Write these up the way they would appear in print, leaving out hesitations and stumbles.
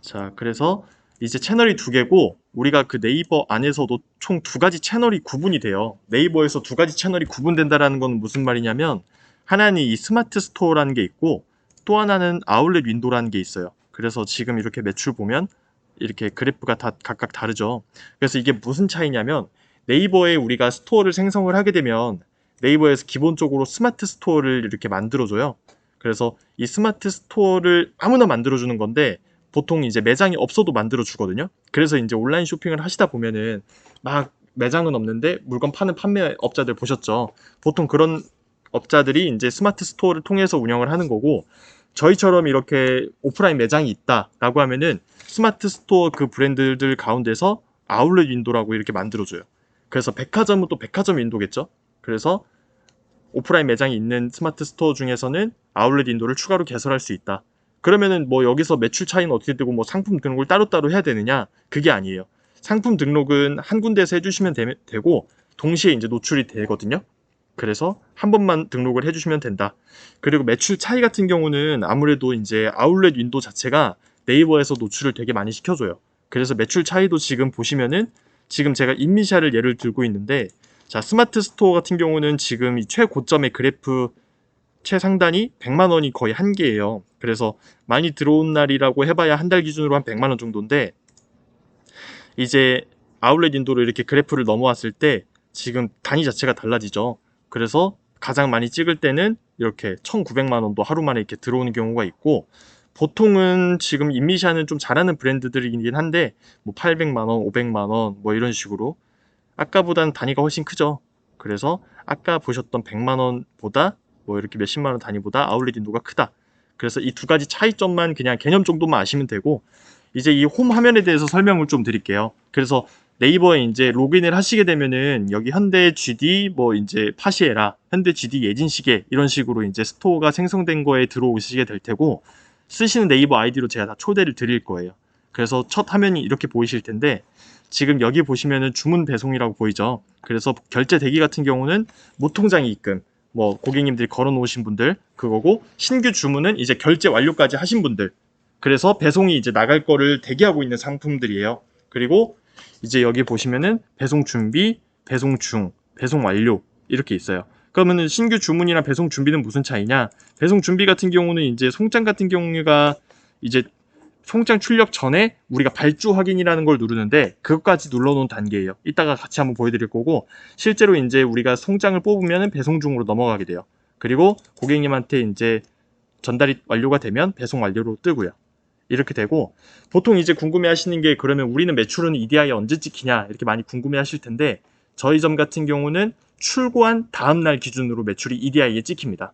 자, 그래서 이제 채널이 두 개고 우리가 그 네이버 안에서도 총 두 가지 채널이 구분이 돼요. 네이버에서 두 가지 채널이 구분된다라는 건 무슨 말이냐면 하나는 이 스마트 스토어라는 게 있고 또 하나는 아울렛 윈도우라는 게 있어요. 그래서 지금 이렇게 매출 보면 이렇게 그래프가 다 각각 다르죠. 그래서 이게 무슨 차이냐면 네이버에 우리가 스토어를 생성을 하게 되면 네이버에서 기본적으로 스마트 스토어를 이렇게 만들어줘요. 그래서 이 스마트 스토어를 아무나 만들어주는 건데 보통 이제 매장이 없어도 만들어 주거든요. 그래서 이제 온라인 쇼핑을 하시다 보면은 막 매장은 없는데 물건 파는 판매업자들 보셨죠? 보통 그런 업자들이 이제 스마트 스토어를 통해서 운영을 하는 거고 저희처럼 이렇게 오프라인 매장이 있다라고 하면은 스마트 스토어 그 브랜드들 가운데서 아울렛 윈도라고 이렇게 만들어줘요. 그래서 백화점은 또 백화점 윈도겠죠? 그래서 오프라인 매장이 있는 스마트 스토어 중에서는 아울렛 윈도를 추가로 개설할 수 있다. 그러면은 뭐 여기서 매출 차이는 어떻게 되고 뭐 상품 등록을 따로따로 해야 되느냐? 그게 아니에요. 상품 등록은 한 군데에서 해주시면 되고 동시에 이제 노출이 되거든요. 그래서 한 번만 등록을 해주시면 된다. 그리고 매출 차이 같은 경우는 아무래도 이제 아울렛 윈도 자체가 네이버에서 노출을 되게 많이 시켜줘요. 그래서 매출 차이도 지금 보시면은 지금 제가 인미샤를 예를 들고 있는데 자 스마트 스토어 같은 경우는 지금 이 최고점의 그래프 최상단이 100만 원이 거의 한계예요. 그래서 많이 들어온 날이라고 해봐야 한 달 기준으로 한 100만 원 정도인데 이제 아울렛 인도로 이렇게 그래프를 넘어왔을 때 지금 단위 자체가 달라지죠. 그래서 가장 많이 찍을 때는 이렇게 1,900만 원도 하루 만에 이렇게 들어오는 경우가 있고 보통은 지금 인미샤는 좀 잘하는 브랜드들이긴 한데 뭐 800만 원, 500만 원 뭐 이런 식으로 아까보단 단위가 훨씬 크죠. 그래서 아까 보셨던 100만 원보다 뭐 이렇게 몇십만 원 단위보다 아울렛 인도가 크다. 그래서 이 두 가지 차이점만 그냥 개념 정도만 아시면 되고 이제 이 홈 화면에 대해서 설명을 좀 드릴게요. 그래서 네이버에 이제 로그인을 하시게 되면은 여기 현대 GD 뭐 이제 파시에라, 현대 GD 예진시계 이런 식으로 이제 스토어가 생성된 거에 들어오시게 될 테고 쓰시는 네이버 아이디로 제가 다 초대를 드릴 거예요. 그래서 첫 화면이 이렇게 보이실 텐데 지금 여기 보시면은 주문 배송이라고 보이죠. 그래서 결제 대기 같은 경우는 무통장 입금, 뭐 고객님들이 걸어 놓으신 분들 그거고 신규 주문은 이제 결제 완료까지 하신 분들. 그래서 배송이 이제 나갈 거를 대기하고 있는 상품들이에요. 그리고 이제 여기 보시면은 배송 준비, 배송 중, 배송 완료 이렇게 있어요. 그러면은 신규 주문이랑 배송 준비는 무슨 차이냐? 배송 준비 같은 경우는 이제 송장 같은 경우가 이제 송장 출력 전에 우리가 발주 확인이라는 걸 누르는데 그것까지 눌러놓은 단계예요. 이따가 같이 한번 보여드릴 거고 실제로 이제 우리가 송장을 뽑으면 배송 중으로 넘어가게 돼요. 그리고 고객님한테 이제 전달이 완료가 되면 배송 완료로 뜨고요. 이렇게 되고 보통 이제 궁금해하시는 게 그러면 우리는 매출은 EDI에 언제 찍히냐 이렇게 많이 궁금해하실 텐데 저희 점 같은 경우는 출고한 다음 날 기준으로 매출이 EDI에 찍힙니다.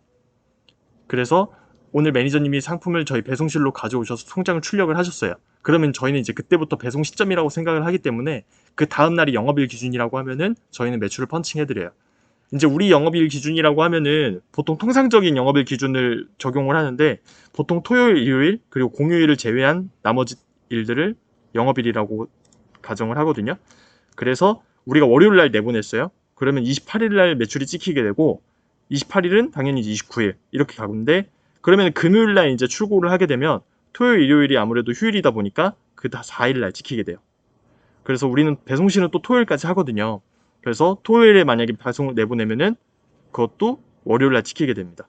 그래서 오늘 매니저님이 상품을 저희 배송실로 가져오셔서 송장을 출력을 하셨어요. 그러면 저희는 이제 그때부터 배송 시점이라고 생각을 하기 때문에 그 다음 날이 영업일 기준이라고 하면은 저희는 매출을 펀칭해드려요. 이제 우리 영업일 기준이라고 하면은 보통 통상적인 영업일 기준을 적용을 하는데 보통 토요일, 일요일 그리고 공휴일을 제외한 나머지 일들을 영업일이라고 가정을 하거든요. 그래서 우리가 월요일 날 내보냈어요. 그러면 28일 날 매출이 찍히게 되고 28일은 당연히 29일 이렇게 가는데 그러면 금요일 날 이제 출고를 하게 되면 토요일, 일요일이 아무래도 휴일이다 보니까 그 다 4일 날 찍히게 돼요. 그래서 우리는 배송실은 또 토요일까지 하거든요. 그래서 토요일에 만약에 배송을 내보내면은 그것도 월요일 날 찍히게 됩니다.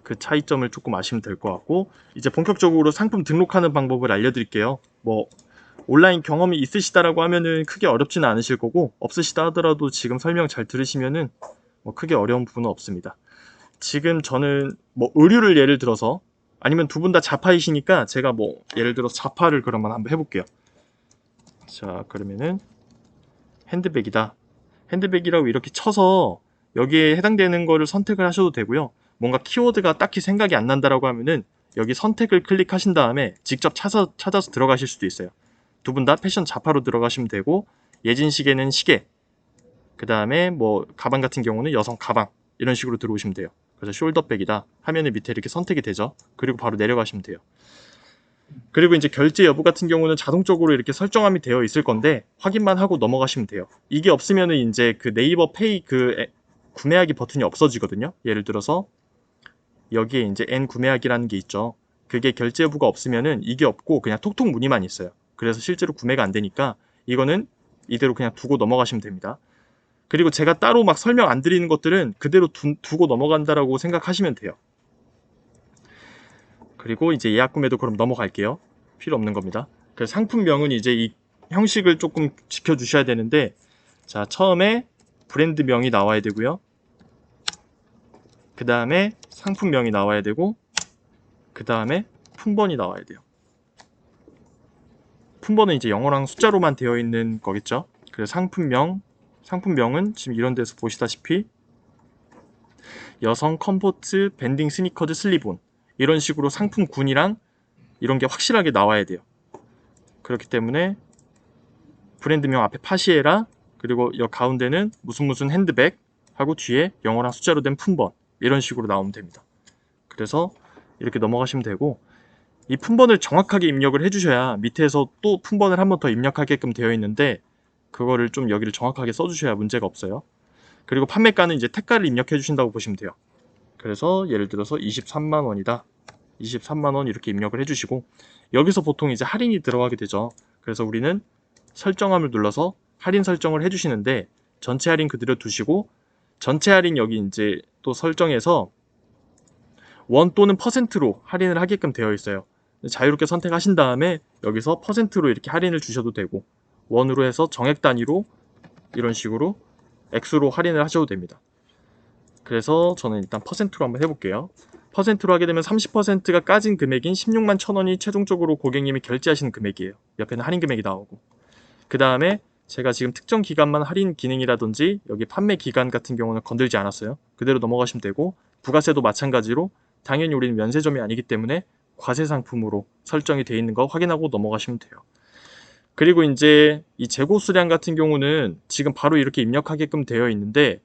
그 차이점을 조금 아시면 될 것 같고 이제 본격적으로 상품 등록하는 방법을 알려드릴게요. 뭐 온라인 경험이 있으시다라고 하면은 크게 어렵지는 않으실 거고 없으시다 하더라도 지금 설명 잘 들으시면은 뭐 크게 어려운 부분은 없습니다. 지금 저는 뭐 의류를 예를 들어서 아니면 두 분 다 자파이시니까 제가 뭐 예를 들어서 자파를 그러면 한번 해볼게요. 자 그러면은 핸드백이다. 핸드백이라고 이렇게 쳐서 여기에 해당되는 거를 선택을 하셔도 되고요. 뭔가 키워드가 딱히 생각이 안 난다라고 하면은 여기 선택을 클릭하신 다음에 직접 찾아서 들어가실 수도 있어요. 두 분 다 패션 자파로 들어가시면 되고 예진 시계는 시계, 그 다음에 뭐 가방 같은 경우는 여성 가방 이런 식으로 들어오시면 돼요. 그래서 숄더백이다 화면의 밑에 이렇게 선택이 되죠. 그리고 바로 내려가시면 돼요. 그리고 이제 결제 여부 같은 경우는 자동적으로 이렇게 설정함이 되어 있을 건데 확인만 하고 넘어가시면 돼요. 이게 없으면은 이제 그 네이버 페이 구매하기 버튼이 없어지거든요. 예를 들어서 여기에 이제 N 구매하기라는 게 있죠. 그게 결제 여부가 없으면은 이게 없고 그냥 톡톡 무늬만 있어요. 그래서 실제로 구매가 안 되니까 이거는 이대로 그냥 두고 넘어가시면 됩니다. 그리고 제가 따로 막 설명 안 드리는 것들은 그대로 두고 넘어간다라고 생각하시면 돼요. 그리고 이제 예약 구매도 그럼 넘어갈게요. 필요 없는 겁니다. 그 상품명은 이제 이 형식을 조금 지켜주셔야 되는데, 자, 처음에 브랜드명이 나와야 되고요. 그 다음에 상품명이 나와야 되고, 그 다음에 품번이 나와야 돼요. 품번은 이제 영어랑 숫자로만 되어 있는 거겠죠. 그래서 상품명은 지금 이런 데서 보시다시피 여성 컴포트 밴딩 스니커즈 슬리본, 이런 식으로 상품군이랑 이런 게 확실하게 나와야 돼요. 그렇기 때문에 브랜드명 앞에 파시에라, 그리고 여 가운데는 무슨 핸드백 하고 뒤에 영어랑 숫자로 된 품번, 이런 식으로 나오면 됩니다. 그래서 이렇게 넘어가시면 되고, 이 품번을 정확하게 입력을 해주셔야 밑에서 또 품번을 한 번 더 입력하게끔 되어 있는데, 그거를 좀 여기를 정확하게 써주셔야 문제가 없어요. 그리고 판매가는 이제 택가를 입력해 주신다고 보시면 돼요. 그래서 예를 들어서 23만원이다. 23만원 이렇게 입력을 해주시고, 여기서 보통 이제 할인이 들어가게 되죠. 그래서 우리는 설정함을 눌러서 할인 설정을 해주시는데, 전체 할인 그대로 두시고, 전체 할인 여기 이제 또 설정해서 원 또는 퍼센트로 할인을 하게끔 되어 있어요. 자유롭게 선택하신 다음에 여기서 퍼센트로 이렇게 할인을 주셔도 되고, 원으로 해서 정액 단위로 이런 식으로 액수로 할인을 하셔도 됩니다. 그래서 저는 일단 퍼센트로 한번 해볼게요. 퍼센트로 하게 되면 30%가 까진 금액인 16만 1,000원이 최종적으로 고객님이 결제하시는 금액이에요. 옆에는 할인 금액이 나오고, 그 다음에 제가 지금 특정 기간만 할인 기능이라든지 여기 판매 기간 같은 경우는 건들지 않았어요. 그대로 넘어가시면 되고, 부가세도 마찬가지로 당연히 우리는 면세점이 아니기 때문에 과세 상품으로 설정이 되어 있는 거 확인하고 넘어가시면 돼요. 그리고 이제 이 재고 수량 같은 경우는 지금 바로 이렇게 입력하게끔 되어 있는데,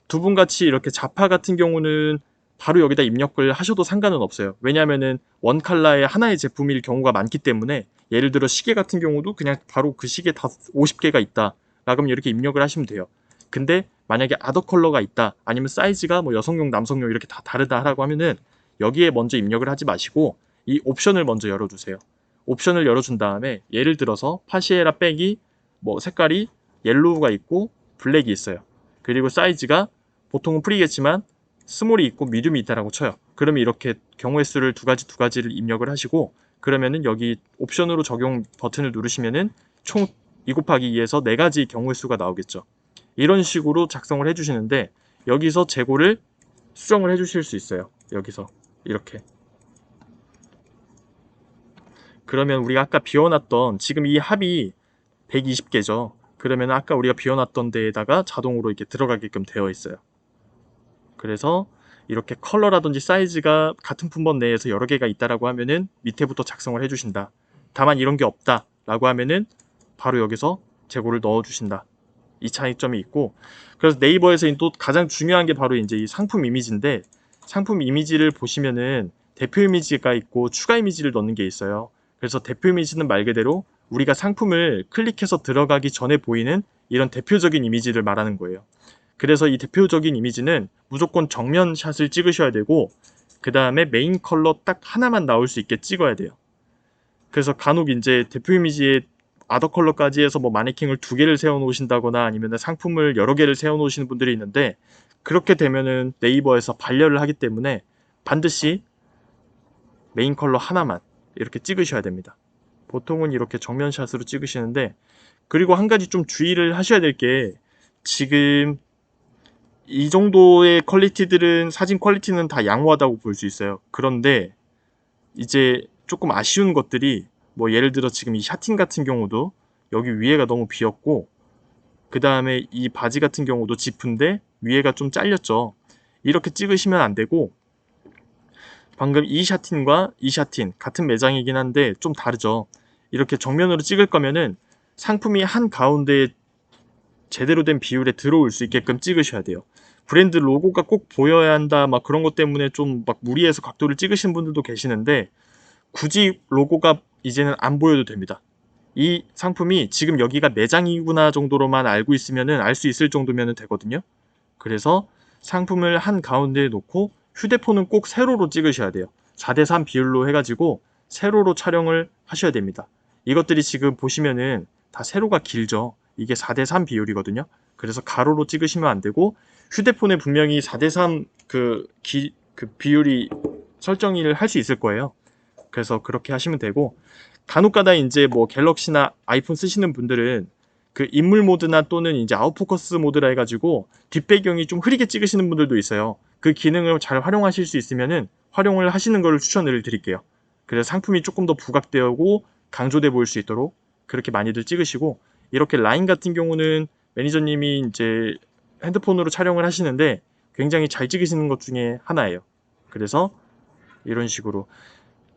두 분 같이 이렇게 자파 같은 경우는 바로 여기다 입력을 하셔도 상관은 없어요. 왜냐하면은 원 칼라의 하나의 제품일 경우가 많기 때문에, 예를 들어 시계 같은 경우도 그냥 바로 그 시계 다 50개가 있다 라면 이렇게 입력을 하시면 돼요. 근데 만약에 아더 컬러가 있다, 아니면 사이즈가 뭐 여성용 남성용 이렇게 다 다르다 라고 하면은 여기에 먼저 입력을 하지 마시고 이 옵션을 먼저 열어주세요. 옵션을 열어준 다음에 예를 들어서 파시에라 백이 뭐 색깔이 옐로우가 있고 블랙이 있어요. 그리고 사이즈가 보통은 프리겠지만 스몰이 있고 미디움이 있다라고 쳐요. 그러면 이렇게 경우의 수를 두 가지를 입력을 하시고, 그러면은 여기 옵션으로 적용 버튼을 누르시면은 총 2 곱하기 2에서 4가지 경우의 수가 나오겠죠. 이런 식으로 작성을 해주시는데, 여기서 재고를 수정을 해주실 수 있어요. 여기서 이렇게. 그러면 우리가 아까 비워놨던, 지금 이 합이 120개죠. 그러면 아까 우리가 비워놨던 데에다가 자동으로 이렇게 들어가게끔 되어 있어요. 그래서 이렇게 컬러라든지 사이즈가 같은 품번 내에서 여러 개가 있다라고 하면은 밑에부터 작성을 해주신다. 다만 이런 게 없다라고 하면은 바로 여기서 재고를 넣어주신다. 이 차이점이 있고, 그래서 네이버에서 또 가장 중요한 게 바로 이제 이 상품 이미지인데, 상품 이미지를 보시면은 대표 이미지가 있고 추가 이미지를 넣는 게 있어요. 그래서 대표 이미지는 말 그대로 우리가 상품을 클릭해서 들어가기 전에 보이는 이런 대표적인 이미지를 말하는 거예요. 그래서 이 대표적인 이미지는 무조건 정면 샷을 찍으셔야 되고, 그 다음에 메인 컬러 딱 하나만 나올 수 있게 찍어야 돼요. 그래서 간혹 이제 대표 이미지에 아더 컬러까지 해서 뭐 마네킹을 2개를 세워 놓으신다거나 아니면 상품을 여러 개를 세워 놓으시는 분들이 있는데, 그렇게 되면은 네이버에서 반려를 하기 때문에 반드시 메인 컬러 하나만 이렇게 찍으셔야 됩니다. 보통은 이렇게 정면샷으로 찍으시는데, 그리고 한 가지 좀 주의를 하셔야 될 게, 지금 이 정도의 퀄리티들은, 사진 퀄리티는 다 양호하다고 볼 수 있어요. 그런데 이제 조금 아쉬운 것들이, 뭐 예를 들어 지금 이 샤틴 같은 경우도 여기 위에가 너무 비었고, 그 다음에 이 바지 같은 경우도 지프인데 위에가 좀 잘렸죠. 이렇게 찍으시면 안 되고, 방금 이 샤틴과 이 샤틴 같은 매장이긴 한데 좀 다르죠. 이렇게 정면으로 찍을 거면은 상품이 한 가운데 제대로 된 비율에 들어올 수 있게끔 찍으셔야 돼요. 브랜드 로고가 꼭 보여야 한다 막 그런 것 때문에 좀 막 무리해서 각도를 찍으신 분들도 계시는데, 굳이 로고가 이제는 안 보여도 됩니다. 이 상품이 지금 여기가 매장이구나 정도로만 알고 있으면은, 알 수 있을 정도면 되거든요. 그래서 상품을 한 가운데에 놓고 휴대폰은 꼭 세로로 찍으셔야 돼요. 4대3 비율로 해가지고 세로로 촬영을 하셔야 됩니다. 이것들이 지금 보시면은 다 세로가 길죠. 이게 4대3 비율이거든요. 그래서 가로로 찍으시면 안 되고, 휴대폰에 분명히 4대3 그 비율이 설정을 할 수 있을 거예요. 그래서 그렇게 하시면 되고, 간혹가다 이제 뭐 갤럭시나 아이폰 쓰시는 분들은 그 인물 모드나 또는 이제 아웃포커스 모드라 해가지고 뒷배경이 좀 흐리게 찍으시는 분들도 있어요. 그 기능을 잘 활용하실 수 있으면은 활용을 하시는 것을 추천을 드릴게요. 그래서 상품이 조금 더 부각되고 강조돼 보일 수 있도록 그렇게 많이들 찍으시고, 이렇게 라인 같은 경우는 매니저님이 이제 핸드폰으로 촬영을 하시는데 굉장히 잘 찍으시는 것 중에 하나예요. 그래서 이런 식으로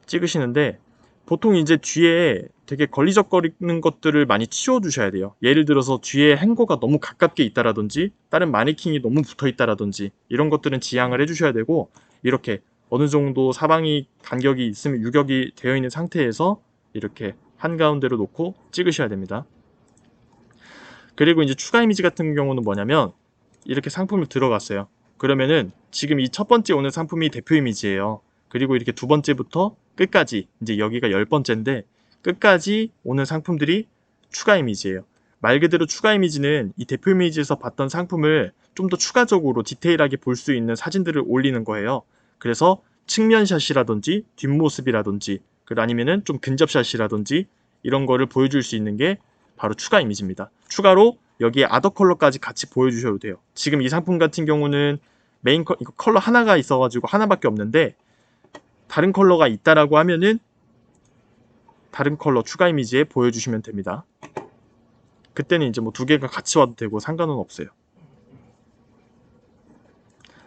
찍으시는데, 보통 이제 뒤에 되게 걸리적거리는 것들을 많이 치워두셔야 돼요. 예를 들어서 뒤에 행거가 너무 가깝게 있다라든지 다른 마네킹이 너무 붙어 있다라든지 이런 것들은 지양을 해주셔야 되고, 이렇게 어느 정도 사방이 간격이 있으면 유격이 되어 있는 상태에서 이렇게 한가운데로 놓고 찍으셔야 됩니다. 그리고 이제 추가 이미지 같은 경우는 뭐냐면, 이렇게 상품을 들어갔어요. 그러면은 지금 이 첫 번째 오는 상품이 대표 이미지예요. 그리고 이렇게 두 번째부터 끝까지, 이제 여기가 10번째인데 끝까지 오는 상품들이 추가 이미지예요. 말 그대로 추가 이미지는 이 대표 이미지에서 봤던 상품을 좀 더 추가적으로 디테일하게 볼 수 있는 사진들을 올리는 거예요. 그래서 측면샷이라든지 뒷모습이라든지 아니면은 좀 근접샷이라든지 이런 거를 보여줄 수 있는 게 바로 추가 이미지입니다. 추가로 여기에 아더 컬러까지 같이 보여주셔도 돼요. 지금 이 상품 같은 경우는 메인 컬러 하나가 있어가지고 하나밖에 없는데, 다른 컬러가 있다라고 하면은 다른 컬러 추가 이미지에 보여주시면 됩니다. 그때는 이제 뭐 두 개가 같이 와도 되고 상관은 없어요.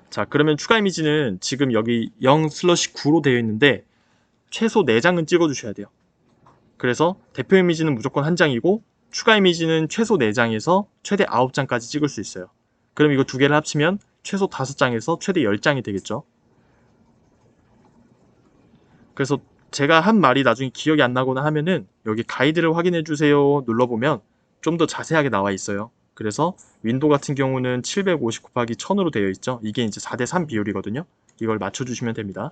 자, 그러면 추가 이미지는 지금 여기 0/9로 되어 있는데 최소 4장은 찍어주셔야 돼요. 그래서 대표 이미지는 무조건 한 장이고 추가 이미지는 최소 4장에서 최대 9장까지 찍을 수 있어요. 그럼 이거 두 개를 합치면 최소 5장에서 최대 10장이 되겠죠. 그래서 제가 한 말이 나중에 기억이 안 나거나 하면은 여기 가이드를 확인해 주세요 눌러보면 좀 더 자세하게 나와 있어요. 그래서 윈도 같은 경우는 750 곱하기 1000으로 되어 있죠. 이게 이제 4대3 비율이거든요. 이걸 맞춰주시면 됩니다.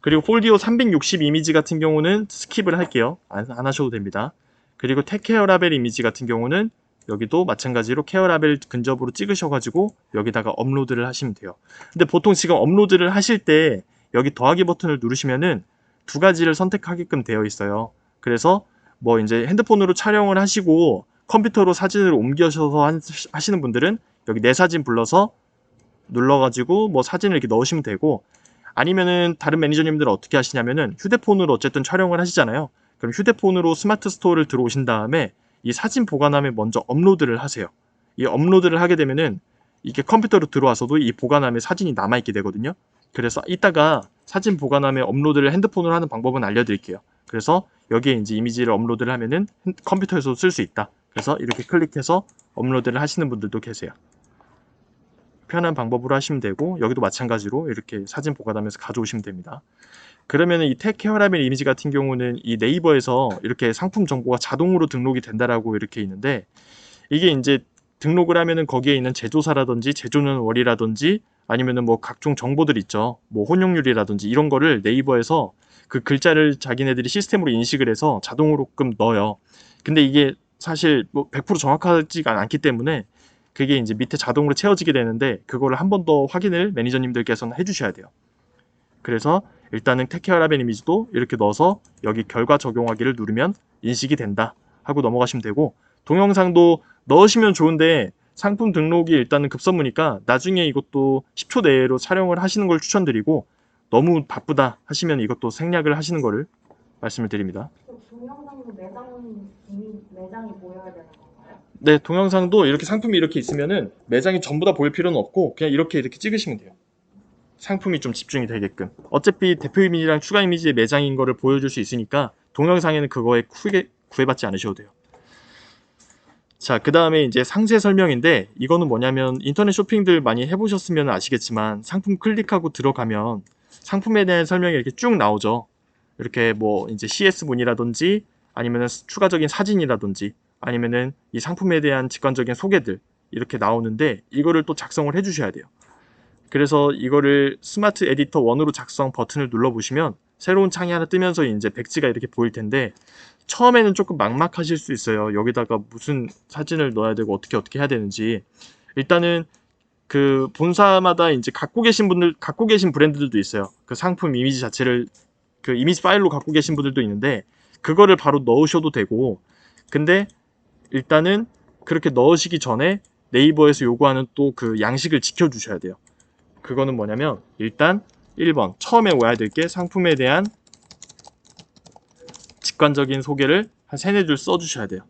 그리고 폴디오 360 이미지 같은 경우는 스킵을 할게요. 안 하셔도 됩니다. 그리고 텍케어 라벨 이미지 같은 경우는 여기도 마찬가지로 케어 라벨 근접으로 찍으셔가지고 여기다가 업로드를 하시면 돼요. 근데 보통 지금 업로드를 하실 때 여기 더하기 버튼을 누르시면은 두 가지를 선택하게끔 되어 있어요. 그래서 뭐 이제 핸드폰으로 촬영을 하시고 컴퓨터로 사진을 옮겨셔서 하시는 분들은 여기 내 사진 불러서 눌러가지고 뭐 사진을 이렇게 넣으시면 되고, 아니면은 다른 매니저님들은 어떻게 하시냐면은 휴대폰으로 어쨌든 촬영을 하시잖아요. 그럼 휴대폰으로 스마트 스토어를 들어오신 다음에 이 사진 보관함에 먼저 업로드를 하세요. 이 업로드를 하게 되면은 이게 컴퓨터로 들어와서도 이 보관함에 사진이 남아있게 되거든요. 그래서 이따가 사진 보관함에 업로드를 핸드폰으로 하는 방법은 알려드릴게요. 그래서 여기에 이제 이미지를 업로드를 하면은 컴퓨터에서도 쓸 수 있다. 그래서 이렇게 클릭해서 업로드를 하시는 분들도 계세요. 편한 방법으로 하시면 되고, 여기도 마찬가지로 이렇게 사진 보관함에서 가져오시면 됩니다. 그러면 이 텍 케어라벨 이미지 같은 경우는 이 네이버에서 이렇게 상품 정보가 자동으로 등록이 된다라고 이렇게 있는데, 이게 이제 등록을 하면은 거기에 있는 제조사라든지 제조는 월이라든지 아니면은 뭐 각종 정보들 있죠. 뭐 혼용률이라든지 이런 거를 네이버에서 그 글자를 자기네들이 시스템으로 인식을 해서 자동으로끔 넣어요. 근데 이게 사실 뭐 100% 정확하지가 않기 때문에 그게 이제 밑에 자동으로 채워지게 되는데, 그거를 한 번 더 확인을 매니저님들께서는 해주셔야 돼요. 그래서 일단은 텍케어 라벨 이미지도 이렇게 넣어서 여기 결과 적용하기를 누르면 인식이 된다 하고 넘어가시면 되고, 동영상도 넣으시면 좋은데 상품 등록이 일단은 급선무니까 나중에 이것도 10초 내로 촬영을 하시는 걸 추천드리고, 너무 바쁘다 하시면 이것도 생략을 하시는 거를 말씀을 드립니다. 동영상도 매장이 보여야 되는 건가요? 네, 동영상도 이렇게 상품이 이렇게 있으면은 매장이 전부 다 보일 필요는 없고 그냥 이렇게 찍으시면 돼요. 상품이 좀 집중이 되게끔. 어차피 대표 이미지랑 추가 이미지의 매장인 거를 보여줄 수 있으니까 동영상에는 그거에 크게 구애받지 않으셔도 돼요. 자, 그 다음에 이제 상세 설명인데, 이거는 뭐냐면 인터넷 쇼핑들 많이 해보셨으면 아시겠지만 상품 클릭하고 들어가면 상품에 대한 설명이 이렇게 쭉 나오죠. 이렇게 뭐 이제 CS 문이라든지 아니면은 추가적인 사진이라든지 아니면은 이 상품에 대한 직관적인 소개들 이렇게 나오는데, 이거를 또 작성을 해주셔야 돼요. 그래서 이거를 스마트 에디터 1으로 작성 버튼을 눌러보시면 새로운 창이 하나 뜨면서 이제 백지가 이렇게 보일 텐데 처음에는 조금 막막하실 수 있어요. 여기다가 무슨 사진을 넣어야 되고 어떻게 해야 되는지. 일단은 그 본사마다 이제 갖고 계신 브랜드들도 있어요. 그 상품 이미지 자체를 그 이미지 파일로 갖고 계신 분들도 있는데 그거를 바로 넣으셔도 되고, 근데 일단은 그렇게 넣으시기 전에 네이버에서 요구하는 또 그 양식을 지켜주셔야 돼요. 그거는 뭐냐면 일단 1번 처음에 와야 될 게 상품에 대한 직관적인 소개를 한 3-4줄 써주셔야 돼요.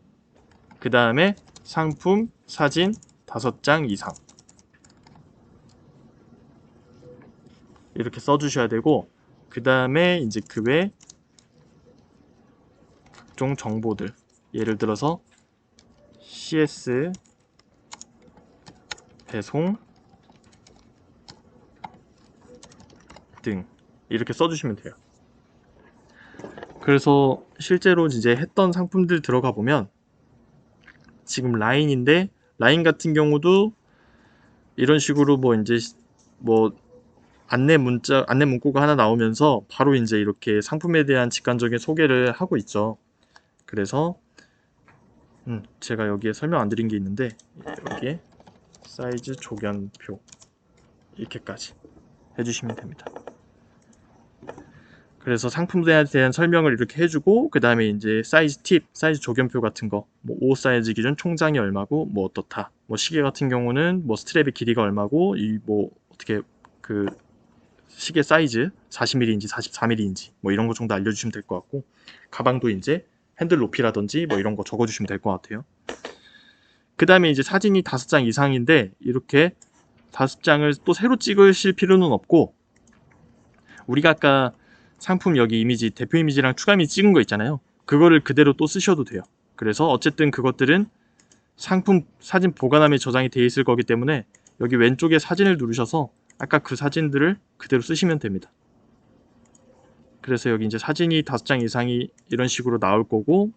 그 다음에 상품 사진 5장 이상 이렇게 써주셔야 되고, 그 다음에 이제 그 외 각종 정보들, 예를 들어서 CS 배송 등 이렇게 써주시면 돼요. 그래서 실제로 이제 했던 상품들 들어가 보면 지금 라인인데, 라인 같은 경우도 이런 식으로 뭐 이제 뭐 안내 문구가 하나 나오면서 바로 이제 이렇게 상품에 대한 직관적인 소개를 하고 있죠. 그래서 제가 여기에 설명 안 드린 게 있는데, 여기에 사이즈 조견표 이렇게까지 해주시면 됩니다. 그래서 상품에 대한 설명을 이렇게 해주고, 그 다음에 이제 사이즈 팁, 사이즈 조견표 같은 거, 뭐 옷 사이즈 기준 총장이 얼마고, 뭐 어떻다, 뭐 시계 같은 경우는 뭐 스트랩의 길이가 얼마고, 이 뭐 어떻게 그 시계 사이즈 40mm인지 44mm인지 뭐 이런 거 정도 알려주시면 될 것 같고, 가방도 이제 핸들 높이라든지 뭐 이런 거 적어주시면 될 것 같아요. 그 다음에 이제 사진이 5장 이상인데 이렇게 5장을 또 새로 찍으실 필요는 없고, 우리가 아까 상품 여기 이미지, 대표 이미지랑 추가 이미지 찍은 거 있잖아요. 그거를 그대로 또 쓰셔도 돼요. 그래서 어쨌든 그것들은 상품 사진 보관함에 저장이 돼 있을 거기 때문에 여기 왼쪽에 사진을 누르셔서 아까 그 사진들을 그대로 쓰시면 됩니다. 그래서 여기 이제 사진이 5장 이상이 이런 식으로 나올 거고,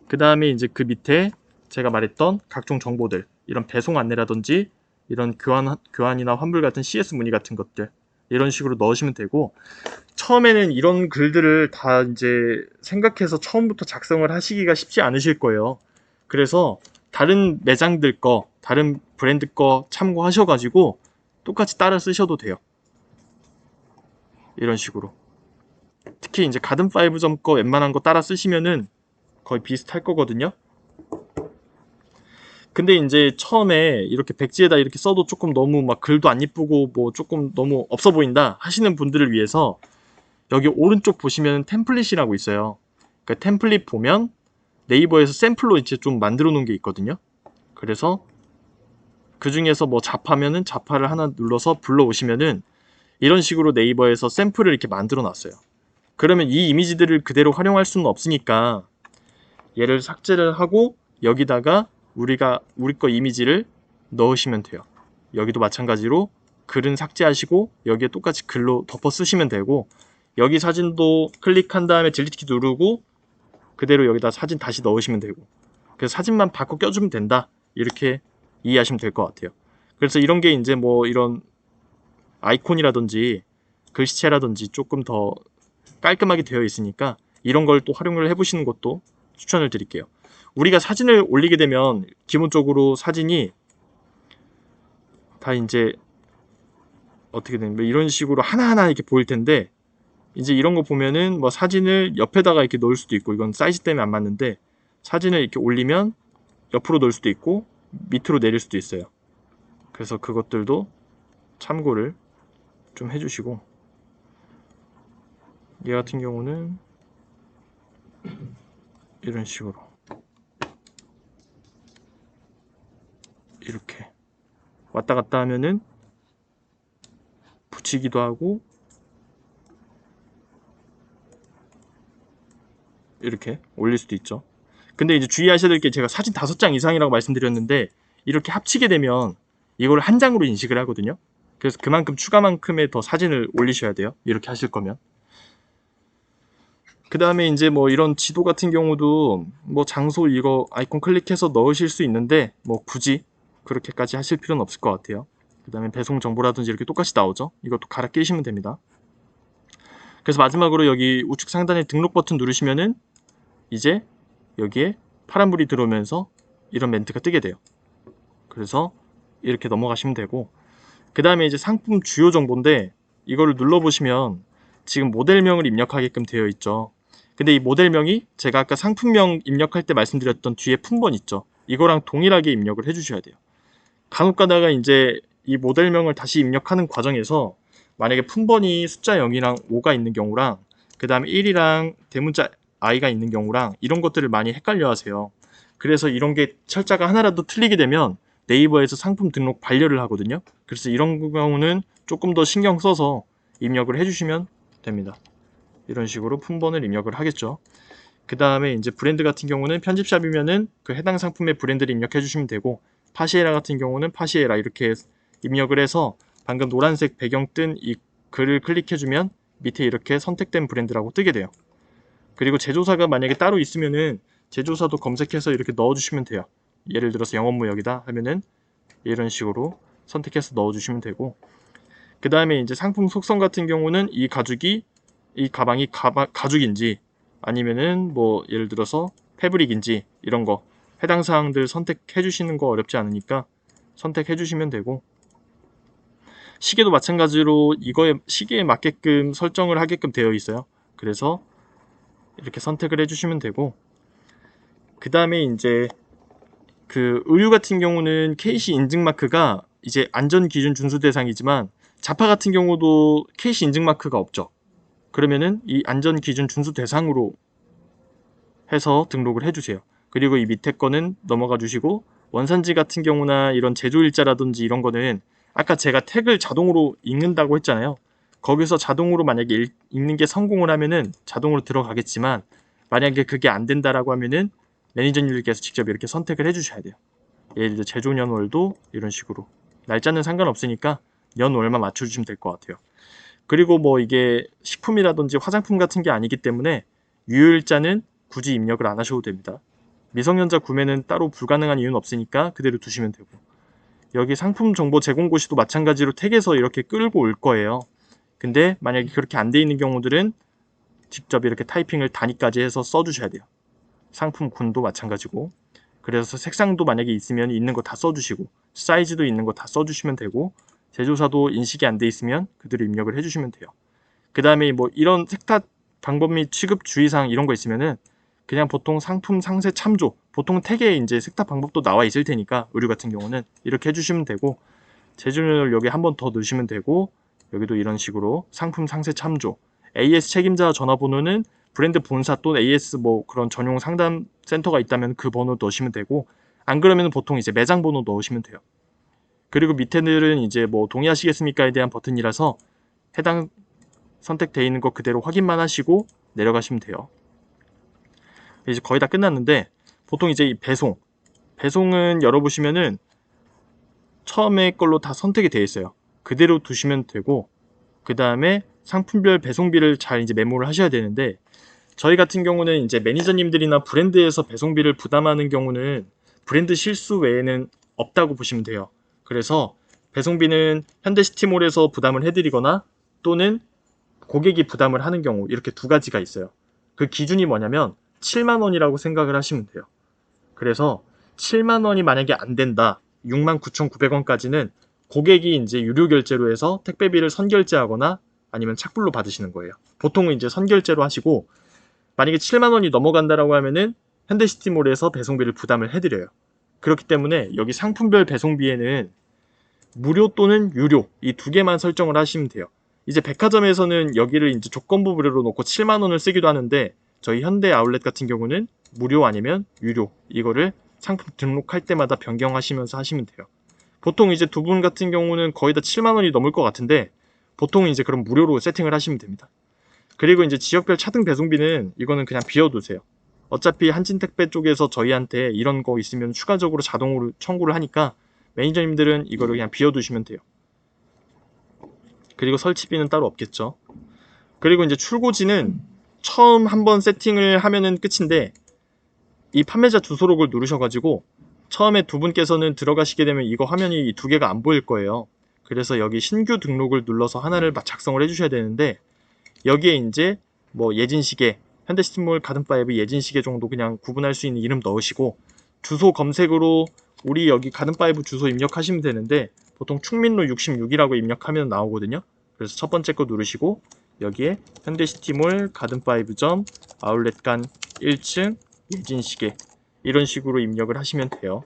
그 다음에 이제 그 밑에 제가 말했던 각종 정보들, 이런 배송 안내라든지 이런 교환이나 환불 같은 CS 문의 같은 것들 이런 식으로 넣으시면 되고, 처음에는 이런 글들을 다 이제 생각해서 처음부터 작성을 하시기가 쉽지 않으실 거예요. 그래서 다른 매장들 거, 다른 브랜드 거 참고하셔가지고 똑같이 따라 쓰셔도 돼요. 이런 식으로. 특히 이제 가든5점 거 웬만한 거 따라 쓰시면은 거의 비슷할 거거든요. 근데 이제 처음에 이렇게 백지에다 이렇게 써도 조금 너무 막 글도 안 이쁘고 뭐 조금 너무 없어 보인다 하시는 분들을 위해서 여기 오른쪽 보시면 템플릿이라고 있어요. 그 템플릿 보면 네이버에서 샘플로 이제 좀 만들어 놓은 게 있거든요. 그래서 그 중에서 뭐 잡하면은 잡하를 하나 눌러서 불러오시면은 이런 식으로 네이버에서 샘플을 이렇게 만들어 놨어요. 그러면 이 이미지들을 그대로 활용할 수는 없으니까 얘를 삭제를 하고 여기다가 우리 거 이미지를 넣으시면 돼요. 여기도 마찬가지로 글은 삭제하시고 여기에 똑같이 글로 덮어 쓰시면 되고, 여기 사진도 클릭한 다음에 딜리트 키 누르고 그대로 여기다 사진 다시 넣으시면 되고, 그래서 사진만 바꿔 껴주면 된다, 이렇게 이해하시면 될 것 같아요. 그래서 이런 게 이제 뭐 이런 아이콘이라든지 글씨체라든지 조금 더 깔끔하게 되어 있으니까 이런 걸 또 활용을 해보시는 것도 추천을 드릴게요. 우리가 사진을 올리게 되면 기본적으로 사진이 다 이제 어떻게 되냐면 이런 식으로 하나하나 이렇게 보일 텐데, 이제 이런 거 보면은 뭐 사진을 옆에다가 이렇게 놓을 수도 있고, 이건 사이즈 때문에 안 맞는데 사진을 이렇게 올리면 옆으로 놓을 수도 있고 밑으로 내릴 수도 있어요. 그래서 그것들도 참고를 좀 해주시고, 얘 같은 경우는 이런 식으로 이렇게 왔다 갔다 하면은 붙이기도 하고 이렇게 올릴 수도 있죠. 근데 이제 주의하셔야 될 게, 제가 사진 5장 이상이라고 말씀드렸는데 이렇게 합치게 되면 이걸 한 장으로 인식을 하거든요. 그래서 그만큼 추가만큼의 더 사진을 올리셔야 돼요, 이렇게 하실 거면. 그 다음에 이제 뭐 이런 지도 같은 경우도 뭐 장소 이거 아이콘 클릭해서 넣으실 수 있는데 뭐 굳이 그렇게까지 하실 필요는 없을 것 같아요. 그 다음에 배송 정보라든지 이렇게 똑같이 나오죠. 이것도 갈아 끼시면 됩니다. 그래서 마지막으로 여기 우측 상단에 등록 버튼 누르시면은 이제 여기에 파란불이 들어오면서 이런 멘트가 뜨게 돼요. 그래서 이렇게 넘어가시면 되고, 그 다음에 이제 상품 주요 정보인데 이거를 눌러보시면 지금 모델명을 입력하게끔 되어 있죠. 근데 이 모델명이 제가 아까 상품명 입력할 때 말씀드렸던 뒤에 품번 있죠. 이거랑 동일하게 입력을 해주셔야 돼요. 간혹 가다가 이제 이 모델명을 다시 입력하는 과정에서 만약에 품번이 숫자 0이랑 5가 있는 경우랑 그 다음에 1이랑 대문자 i가 있는 경우랑 이런 것들을 많이 헷갈려 하세요. 그래서 이런 게 철자가 하나라도 틀리게 되면 네이버에서 상품 등록 반려를 하거든요. 그래서 이런 경우는 조금 더 신경 써서 입력을 해주시면 됩니다. 이런 식으로 품번을 입력을 하겠죠. 그 다음에 이제 브랜드 같은 경우는 편집샵이면은 그 해당 상품의 브랜드를 입력해 주시면 되고, 파시에라 같은 경우는 파시에라 이렇게 입력을 해서 방금 노란색 배경 뜬 이 글을 클릭해 주면 밑에 이렇게 선택된 브랜드라고 뜨게 돼요. 그리고 제조사가 만약에 따로 있으면은 제조사도 검색해서 이렇게 넣어 주시면 돼요. 예를 들어서 영업무역이다 하면은 이런 식으로 선택해서 넣어 주시면 되고, 그 다음에 이제 상품 속성 같은 경우는 이 가죽이 이 가방이 가죽인지 아니면은 뭐 예를 들어서 패브릭인지 이런 거 해당 사항들 선택해 주시는 거 어렵지 않으니까 선택해 주시면 되고, 시계도 마찬가지로 이거에 시계에 맞게끔 설정을 하게끔 되어 있어요. 그래서 이렇게 선택을 해 주시면 되고, 그 다음에 이제 그 의류 같은 경우는 KC 인증 마크가 이제 안전 기준 준수 대상이지만 자파 같은 경우도 KC 인증 마크가 없죠. 그러면은 이 안전 기준 준수 대상으로 해서 등록을 해주세요. 그리고 이 밑에 거는 넘어가 주시고, 원산지 같은 경우나 이런 제조일자라든지 이런 거는 아까 제가 태그를 자동으로 읽는다고 했잖아요. 거기서 자동으로 만약에 읽는 게 성공을 하면은 자동으로 들어가겠지만, 만약에 그게 안 된다라고 하면은 매니저님들께서 직접 이렇게 선택을 해주셔야 돼요. 예를 들어 제조년월도 이런 식으로 날짜는 상관없으니까 년월만 맞춰주시면 될 것 같아요. 그리고 뭐 이게 식품이라든지 화장품 같은 게 아니기 때문에 유효일자는 굳이 입력을 안 하셔도 됩니다. 미성년자 구매는 따로 불가능한 이유는 없으니까 그대로 두시면 되고, 여기 상품 정보 제공 고시도 마찬가지로 택에서 이렇게 끌고 올 거예요. 근데 만약에 그렇게 안 돼 있는 경우들은 직접 이렇게 타이핑을 단위까지 해서 써주셔야 돼요. 상품 군도 마찬가지고, 그래서 색상도 만약에 있으면 있는 거 다 써주시고, 사이즈도 있는 거 다 써주시면 되고, 제조사도 인식이 안 돼 있으면 그대로 입력을 해주시면 돼요. 그 다음에 뭐 이런 색탁 방법 및 취급 주의사항 이런 거 있으면은 그냥 보통 상품 상세 참조, 보통 택에 이제 색탁 방법도 나와 있을 테니까 의류 같은 경우는 이렇게 해주시면 되고, 제조를 여기 한 번 더 넣으시면 되고, 여기도 이런 식으로 상품 상세 참조, AS 책임자 전화번호는 브랜드 본사 또는 AS 뭐 그런 전용 상담 센터가 있다면 그 번호 넣으시면 되고, 안 그러면 보통 이제 매장 번호 넣으시면 돼요. 그리고 밑에는 이제 뭐 동의하시겠습니까에 대한 버튼이라서 해당 선택되어 있는 거 그대로 확인만 하시고 내려가시면 돼요. 이제 거의 다 끝났는데, 보통 이제 이 배송은 열어보시면은 처음에 걸로 다 선택이 되어 있어요. 그대로 두시면 되고, 그 다음에 상품별 배송비를 잘 이제 메모를 하셔야 되는데, 저희 같은 경우는 이제 매니저님들이나 브랜드에서 배송비를 부담하는 경우는 브랜드 실수 외에는 없다고 보시면 돼요. 그래서 배송비는 현대시티몰에서 부담을 해드리거나 또는 고객이 부담을 하는 경우, 이렇게 두 가지가 있어요. 그 기준이 뭐냐면 7만 원이라고 생각을 하시면 돼요. 그래서 7만 원이 만약에 안 된다, 69,900원까지는 고객이 이제 유료 결제로 해서 택배비를 선결제하거나 아니면 착불로 받으시는 거예요. 보통은 이제 선결제로 하시고, 만약에 7만 원이 넘어간다라고 하면은 현대시티몰에서 배송비를 부담을 해드려요. 그렇기 때문에 여기 상품별 배송비에는 무료 또는 유료 이 두 개만 설정을 하시면 돼요. 이제 백화점에서는 여기를 이제 조건부 무료로 놓고 7만 원을 쓰기도 하는데, 저희 현대 아울렛 같은 경우는 무료 아니면 유료 이거를 상품 등록할 때마다 변경하시면서 하시면 돼요. 보통 이제 두 분 같은 경우는 거의 다 7만 원이 넘을 것 같은데 보통 이제 그럼 무료로 세팅을 하시면 됩니다. 그리고 이제 지역별 차등 배송비는 이거는 그냥 비워두세요. 어차피 한진택배 쪽에서 저희한테 이런 거 있으면 추가적으로 자동으로 청구를 하니까 매니저님들은 이거를 그냥 비워두시면 돼요. 그리고 설치비는 따로 없겠죠. 그리고 이제 출고지는 처음 한번 세팅을 하면은 끝인데, 이 판매자 주소록을 누르셔가지고 처음에 두 분께서는 들어가시게 되면 이거 화면이 두 개가 안 보일 거예요. 그래서 여기 신규 등록을 눌러서 하나를 작성을 해주셔야 되는데, 여기에 이제 뭐 예진시계, 현대시티몰 가든파이브 예진시계 정도 그냥 구분할 수 있는 이름 넣으시고, 주소 검색으로 우리 여기 가든파이브 주소 입력하시면 되는데, 보통 충민로 66이라고 입력하면 나오거든요. 그래서 첫 번째 거 누르시고, 여기에 현대시티몰 가든파이브점 아울렛간 1층 예진시계 이런 식으로 입력을 하시면 돼요.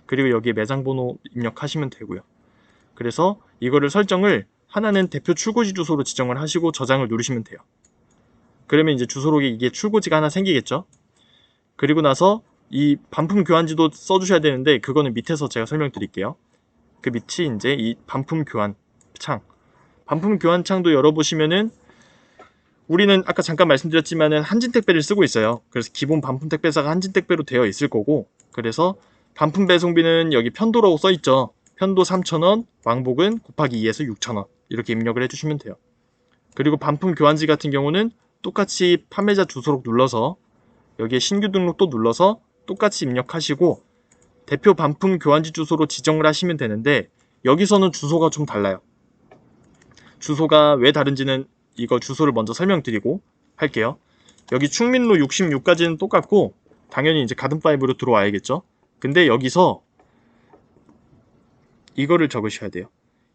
그리고 여기에 매장번호 입력하시면 되고요. 그래서 이거를 설정을 하나는 대표 출고지 주소로 지정을 하시고 저장을 누르시면 돼요. 그러면 이제 주소록에 이게 출고지가 하나 생기겠죠. 그리고 나서 이 반품 교환지도 써주셔야 되는데, 그거는 밑에서 제가 설명드릴게요. 그 밑이 이제 이 반품 교환 창, 반품 교환 창도 열어보시면은, 우리는 아까 잠깐 말씀드렸지만은 한진택배를 쓰고 있어요. 그래서 기본 반품 택배사가 한진택배로 되어 있을 거고, 그래서 반품 배송비는 여기 편도라고 써 있죠. 편도 3,000원, 왕복은 곱하기 2에서 6,000원 이렇게 입력을 해주시면 돼요. 그리고 반품 교환지 같은 경우는 똑같이 판매자 주소록 눌러서 여기에 신규 등록 또 눌러서 똑같이 입력하시고, 대표 반품 교환지 주소로 지정을 하시면 되는데, 여기서는 주소가 좀 달라요. 주소가 왜 다른지는 이거 주소를 먼저 설명드리고 할게요. 여기 충민로 66까지는 똑같고, 당연히 이제 가든파이브로 들어와야겠죠. 근데 여기서 이거를 적으셔야 돼요.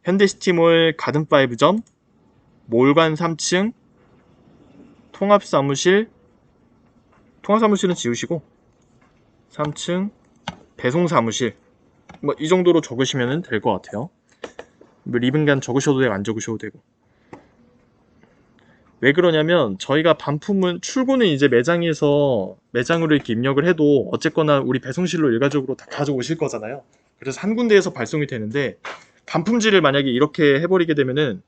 현대시티몰 가든파이브점 몰관 3층 통합사무실은 지우시고 3층 배송사무실, 뭐 이 정도로 적으시면 될 것 같아요. 뭐 리분간 적으셔도 되고 안 적으셔도 되고. 왜 그러냐면 저희가 반품은 출고는 이제 매장으로 이렇게 입력을 해도 어쨌거나 우리 배송실로 일괄적으로 다 가져오실 거잖아요. 그래서 한 군데에서 발송이 되는데, 반품지를 만약에 이렇게 해버리게 되면은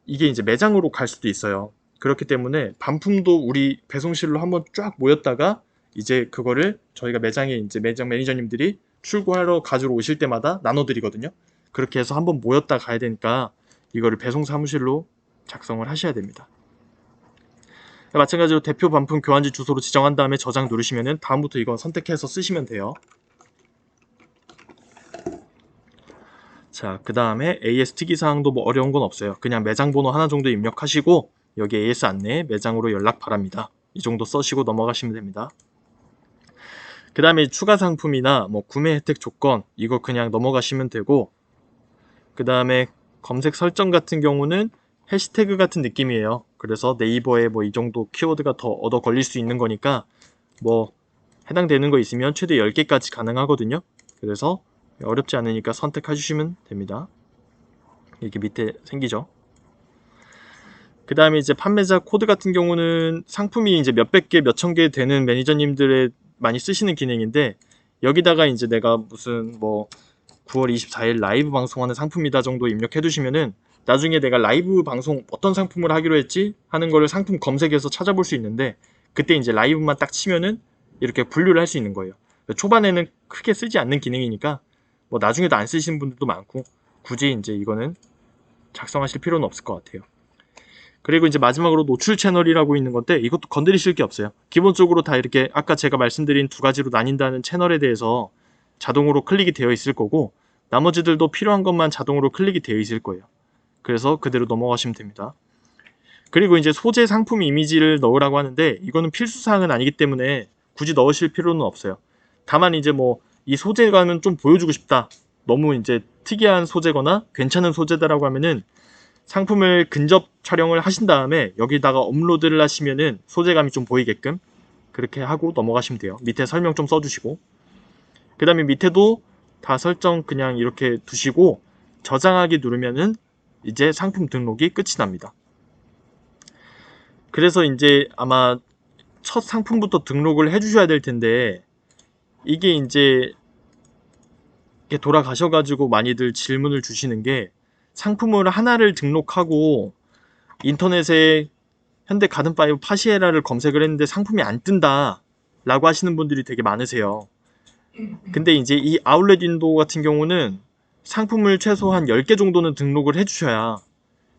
이게 이제 매장으로 갈 수도 있어요. 그렇기 때문에 반품도 우리 배송실로 한번 쫙 모였다가 이제 그거를 저희가 매장에 이제 매장 매니저님들이 출고하러 가지러 오실 때마다 나눠드리거든요. 그렇게 해서 한번 모였다 가야 되니까 이거를 배송 사무실로 작성을 하셔야 됩니다. 마찬가지로 대표 반품 교환지 주소로 지정한 다음에 저장 누르시면은 다음부터 이거 선택해서 쓰시면 돼요. 자, 그 다음에 AS 특이사항도 뭐 어려운 건 없어요. 그냥 매장 번호 하나 정도 입력하시고, 여기 AS 안내 매장으로 연락 바랍니다. 이 정도 써시고 넘어가시면 됩니다. 그 다음에 추가 상품이나 뭐 구매 혜택 조건 이거 그냥 넘어가시면 되고, 그 다음에 검색 설정 같은 경우는 해시태그 같은 느낌이에요. 그래서 네이버에 뭐 이 정도 키워드가 더 얻어 걸릴 수 있는 거니까 뭐 해당되는 거 있으면 최대 10개까지 가능하거든요. 그래서 어렵지 않으니까 선택해 주시면 됩니다. 이렇게 밑에 생기죠. 그 다음에 이제 판매자 코드 같은 경우는 상품이 이제 몇백 개, 몇천 개 되는 매니저님들의 많이 쓰시는 기능인데, 여기다가 이제 내가 무슨 뭐 9월 24일 라이브 방송하는 상품이다 정도 입력해 두시면은 나중에 내가 라이브 방송 어떤 상품을 하기로 했지 하는 거를 상품 검색에서 찾아볼 수 있는데, 그때 이제 라이브만 딱 치면은 이렇게 분류를 할 수 있는 거예요. 초반에는 크게 쓰지 않는 기능이니까 뭐 나중에도 안 쓰시는 분들도 많고, 굳이 이제 이거는 작성하실 필요는 없을 것 같아요. 그리고 이제 마지막으로 노출 채널이라고 있는 건데, 이것도 건드리실 게 없어요. 기본적으로 다 이렇게 아까 제가 말씀드린 두 가지로 나뉜다는 채널에 대해서 자동으로 클릭이 되어 있을 거고, 나머지들도 필요한 것만 자동으로 클릭이 되어 있을 거예요. 그래서 그대로 넘어가시면 됩니다. 그리고 이제 소재 상품 이미지를 넣으라고 하는데, 이거는 필수사항은 아니기 때문에 굳이 넣으실 필요는 없어요. 다만 이제 뭐 이 소재감은 좀 보여주고 싶다, 너무 이제 특이한 소재거나 괜찮은 소재다라고 하면은 상품을 근접 촬영을 하신 다음에 여기다가 업로드를 하시면은 소재감이 좀 보이게끔 그렇게 하고 넘어가시면 돼요. 밑에 설명 좀 써주시고, 그 다음에 밑에도 다 설정 그냥 이렇게 두시고 저장하기 누르면은 이제 상품 등록이 끝이 납니다. 그래서 이제 아마 첫 상품부터 등록을 해주셔야 될 텐데, 이게 이제 이렇게 돌아가셔가지고 많이들 질문을 주시는 게, 상품을 하나를 등록하고 인터넷에 현대 가든파이브 파시에라를 검색을 했는데 상품이 안 뜬다 라고 하시는 분들이 되게 많으세요. 근데 이제 이 아울렛 윈도우 같은 경우는 상품을 최소한 10개 정도는 등록을 해주셔야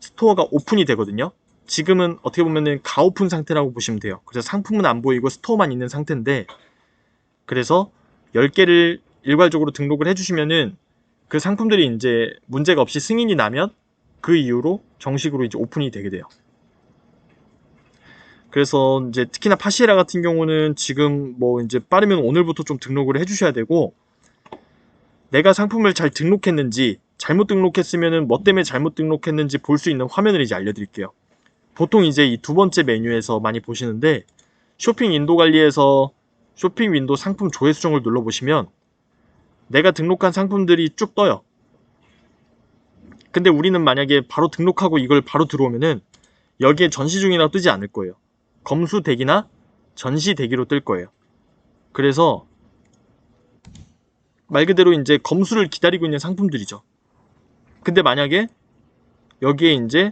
스토어가 오픈이 되거든요. 지금은 어떻게 보면은 가오픈 상태라고 보시면 돼요. 그래서 상품은 안 보이고 스토어만 있는 상태인데, 그래서 10개를 일괄적으로 등록을 해주시면은 그 상품들이 이제 문제가 없이 승인이 나면 그 이후로 정식으로 이제 오픈이 되게 돼요. 그래서 이제 특히나 파시에라 같은 경우는 지금 뭐 이제 빠르면 오늘부터 좀 등록을 해주셔야 되고, 내가 상품을 잘 등록했는지, 잘못 등록했으면은 뭐 때문에 잘못 등록했는지 볼 수 있는 화면을 이제 알려드릴게요. 보통 이제 이 두 번째 메뉴에서 많이 보시는데, 쇼핑 윈도 관리에서 쇼핑 윈도 상품 조회 수정을 눌러보시면 내가 등록한 상품들이 쭉 떠요. 근데 우리는 만약에 바로 등록하고 이걸 바로 들어오면은 여기에 전시 중이라고 뜨지 않을 거예요. 검수 대기나 전시 대기로 뜰 거예요. 그래서 말 그대로 이제 검수를 기다리고 있는 상품들이죠. 근데 만약에 여기에 이제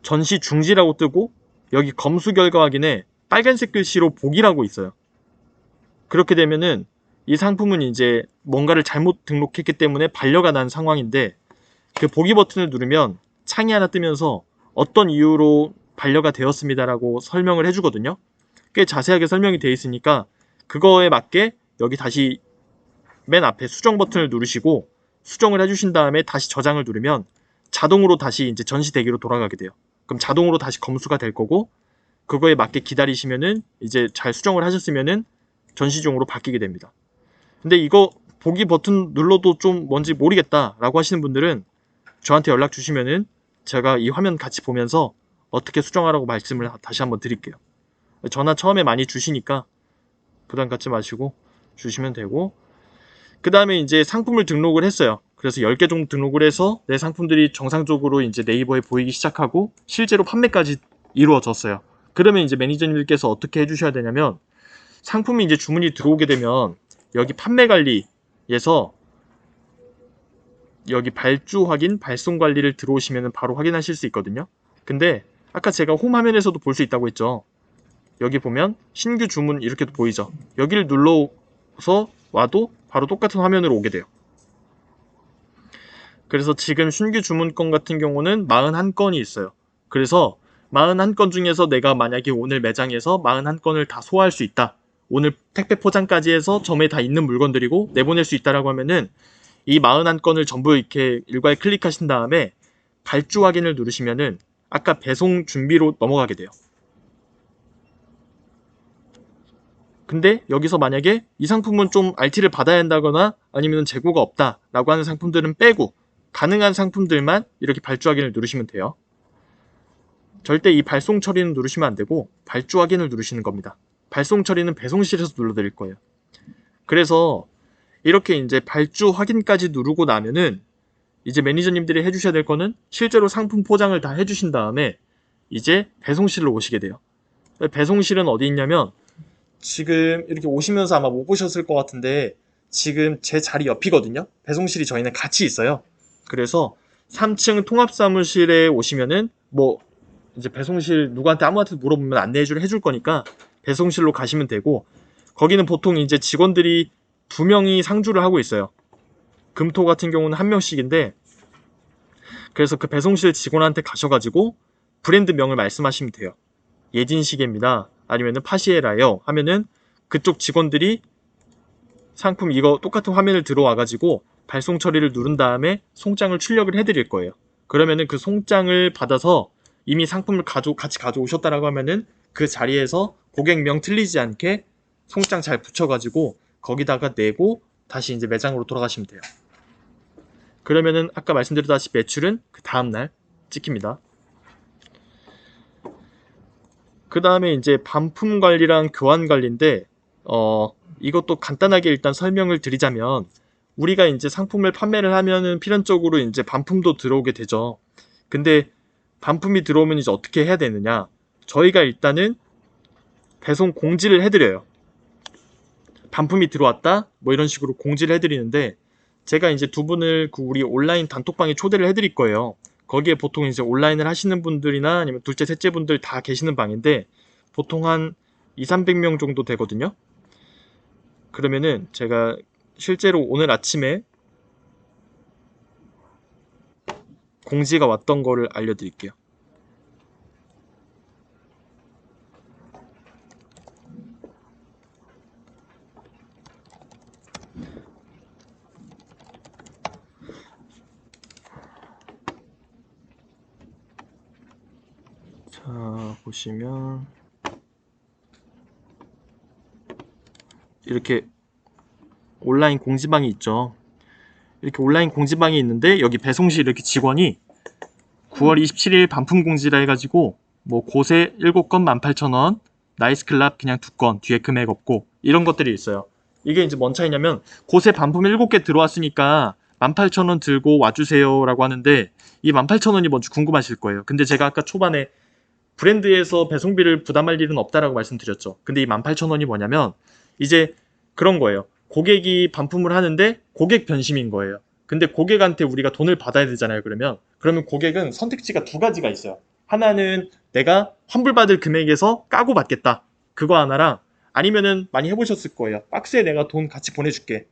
전시 중지라고 뜨고 여기 검수 결과 확인에 빨간색 글씨로 보기라고 있어요. 그렇게 되면은 이 상품은 이제 뭔가를 잘못 등록했기 때문에 반려가 난 상황인데, 그 보기 버튼을 누르면 창이 하나 뜨면서 어떤 이유로 반려가 되었습니다라고 설명을 해주거든요. 꽤 자세하게 설명이 되어 있으니까 그거에 맞게 여기 다시 맨 앞에 수정 버튼을 누르시고 수정을 해주신 다음에 다시 저장을 누르면 자동으로 다시 이제 전시 대기로 돌아가게 돼요. 그럼 자동으로 다시 검수가 될 거고, 그거에 맞게 기다리시면은 이제 잘 수정을 하셨으면은 전시종으로 바뀌게 됩니다. 근데 이거 보기 버튼 눌러도 좀 뭔지 모르겠다라고 하시는 분들은 저한테 연락 주시면은 제가 이 화면 같이 보면서 어떻게 수정하라고 말씀을 다시 한번 드릴게요. 전화 처음에 많이 주시니까 부담 갖지 마시고 주시면 되고, 그 다음에 이제 상품을 등록을 했어요. 그래서 10개 정도 등록을 해서 내 상품들이 정상적으로 이제 네이버에 보이기 시작하고 실제로 판매까지 이루어졌어요. 그러면 이제 매니저님들께서 어떻게 해주셔야 되냐면, 상품이 이제 주문이 들어오게 되면 여기 판매 관리에서 여기 발주 확인, 발송 관리를 들어오시면 바로 확인하실 수 있거든요. 근데 아까 제가 홈 화면에서도 볼 수 있다고 했죠. 여기 보면 신규 주문 이렇게 보이죠. 여기를 눌러서 와도 바로 똑같은 화면으로 오게 돼요. 그래서 지금 신규 주문건 같은 경우는 41건이 있어요. 그래서 41건 중에서 내가 만약에 오늘 매장에서 41건을 다 소화할 수 있다, 오늘 택배 포장까지 해서 점에 다 있는 물건들이고 내보낼 수 있다라고 하면은 이 41건을 전부 이렇게 일괄 클릭하신 다음에 발주 확인을 누르시면은 아까 배송 준비로 넘어가게 돼요. 근데 여기서 만약에 이 상품은 좀 RT를 받아야 한다거나 아니면 재고가 없다라고 하는 상품들은 빼고 가능한 상품들만 이렇게 발주 확인을 누르시면 돼요. 절대 이 발송 처리는 누르시면 안 되고 발주 확인을 누르시는 겁니다. 발송 처리는 배송실에서 눌러드릴 거예요. 그래서 이렇게 이제 발주 확인까지 누르고 나면은 이제 매니저님들이 해주셔야 될 거는 실제로 상품 포장을 다 해주신 다음에 이제 배송실로 오시게 돼요. 배송실은 어디 있냐면 지금 이렇게 오시면서 아마 못 보셨을 것 같은데 지금 제 자리 옆이거든요. 배송실이 저희는 같이 있어요. 그래서 3층 통합사무실에 오시면은 뭐 이제 배송실 누구한테 아무한테 물어보면 해줄 거니까 배송실로 가시면 되고, 거기는 보통 이제 직원들이 2명이 상주를 하고 있어요. 금토 같은 경우는 1명씩인데, 그래서 그 배송실 직원한테 가셔가지고 브랜드명을 말씀하시면 돼요. 예진시계입니다. 아니면은 파시에라요 하면은 그쪽 직원들이 상품 이거 똑같은 화면을 들어와가지고 발송 처리를 누른 다음에 송장을 출력을 해드릴 거예요. 그러면은 그 송장을 받아서 이미 상품을 같이 가져오셨다라고 하면은 그 자리에서 고객명 틀리지 않게 송장 잘 붙여가지고 거기다가 내고 다시 이제 매장으로 돌아가시면 돼요. 그러면은 아까 말씀드렸다시피 매출은 그 다음날 찍힙니다. 그 다음에 이제 반품 관리랑 교환 관리인데, 이것도 간단하게 일단 설명을 드리자면, 우리가 이제 상품을 판매를 하면은 필연적으로 이제 반품도 들어오게 되죠. 근데 반품이 들어오면 이제 어떻게 해야 되느냐? 저희가 일단은 배송 공지를 해드려요. 반품이 들어왔다? 뭐 이런 식으로 공지를 해드리는데, 제가 이제 두 분을 그 우리 온라인 단톡방에 초대를 해드릴 거예요. 거기에 보통 이제 온라인을 하시는 분들이나 아니면 둘째, 셋째 분들 다 계시는 방인데, 보통 한 200~300명 정도 되거든요. 그러면은 제가 실제로 오늘 아침에 공지가 왔던 거를 알려드릴게요. 자, 보시면 이렇게 온라인 공지방이 있죠. 이렇게 온라인 공지방이 있는데 여기 배송실 이렇게 직원이 9월 27일 반품 공지라 해가지고 뭐 고세 7건 18,000원, 나이스클럽 그냥 2건 뒤에 금액 없고 이런 것들이 있어요. 이게 이제 뭔 차이냐면 고세 반품 7개 들어왔으니까 18,000원 들고 와주세요 라고 하는데 이 18,000원이 뭔지 궁금하실 거예요. 근데 제가 아까 초반에 브랜드에서 배송비를 부담할 일은 없다라고 말씀드렸죠. 근데 이 18,000원이 뭐냐면 이제 그런 거예요. 고객이 반품을 하는데 고객 변심인 거예요. 근데 고객한테 우리가 돈을 받아야 되잖아요. 그러면 고객은 선택지가 두 가지가 있어요. 하나는 내가 환불받을 금액에서 까고 받겠다. 그거 하나랑 아니면은 많이 해보셨을 거예요. 박스에 내가 돈 같이 보내줄게.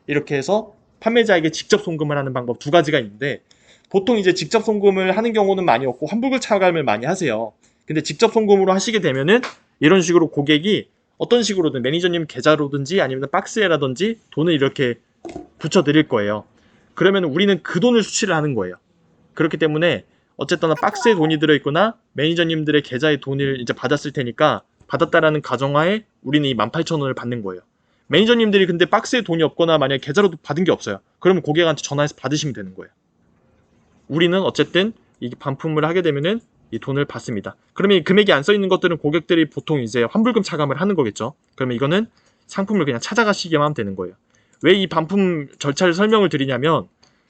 이렇게 해서 판매자에게 직접 송금을 하는 방법 두 가지가 있는데 보통 이제 직접 송금을 하는 경우는 많이 없고 환불금 차감을 많이 하세요. 근데 직접 송금으로 하시게 되면은 이런 식으로 고객이 어떤 식으로든 매니저님 계좌로든지 아니면 박스에라든지 돈을 이렇게 붙여드릴 거예요. 그러면 우리는 그 돈을 수취를 하는 거예요. 그렇기 때문에 어쨌든 박스에 돈이 들어있거나 매니저님들의 계좌에 돈을 이제 받았을 테니까 받았다라는 가정하에 우리는 이 18,000원을 받는 거예요. 매니저님들이 근데 박스에 돈이 없거나 만약에 계좌로도 받은 게 없어요. 그러면 고객한테 전화해서 받으시면 되는 거예요. 우리는 어쨌든 이 반품을 하게 되면은 이 돈을 받습니다. 그러면 이 금액이 안 써 있는 것들은 고객들이 보통 이제 환불금 차감을 하는 거겠죠. 그러면 이거는 상품을 그냥 찾아가시기만 하면 되는 거예요. 왜 이 반품 절차를 설명을 드리냐면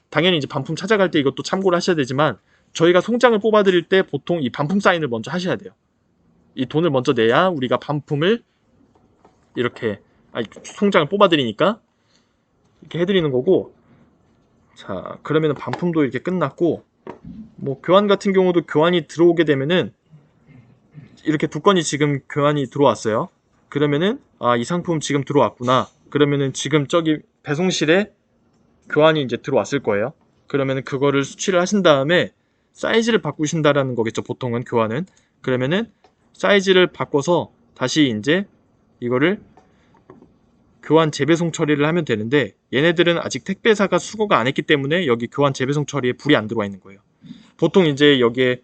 당연히 이제 반품 찾아갈 때 이것도 참고를 하셔야 되지만 저희가 송장을 뽑아드릴 때 보통 이 반품 사인을 먼저 하셔야 돼요. 이 돈을 먼저 내야 우리가 반품을 이렇게 송장을 뽑아드리니까 이렇게 해드리는 거고. 자, 그러면 반품도 이렇게 끝났고 뭐 교환 같은 경우도 교환이 들어오게 되면은 이렇게 두 건이 지금 교환이 들어왔어요. 그러면은 이 상품 지금 들어왔구나. 그러면은 지금 저기 배송실에 교환이 이제 들어왔을 거예요. 그러면은 그거를 수취를 하신 다음에 사이즈를 바꾸신다라는 거겠죠. 보통은 교환은. 그러면은 사이즈를 바꿔서 다시 이제 이거를 교환 재배송 처리를 하면 되는데 얘네들은 아직 택배사가 수거가 안 했기 때문에 여기 교환 재배송 처리에 불이 안 들어와 있는 거예요. 보통 이제 여기에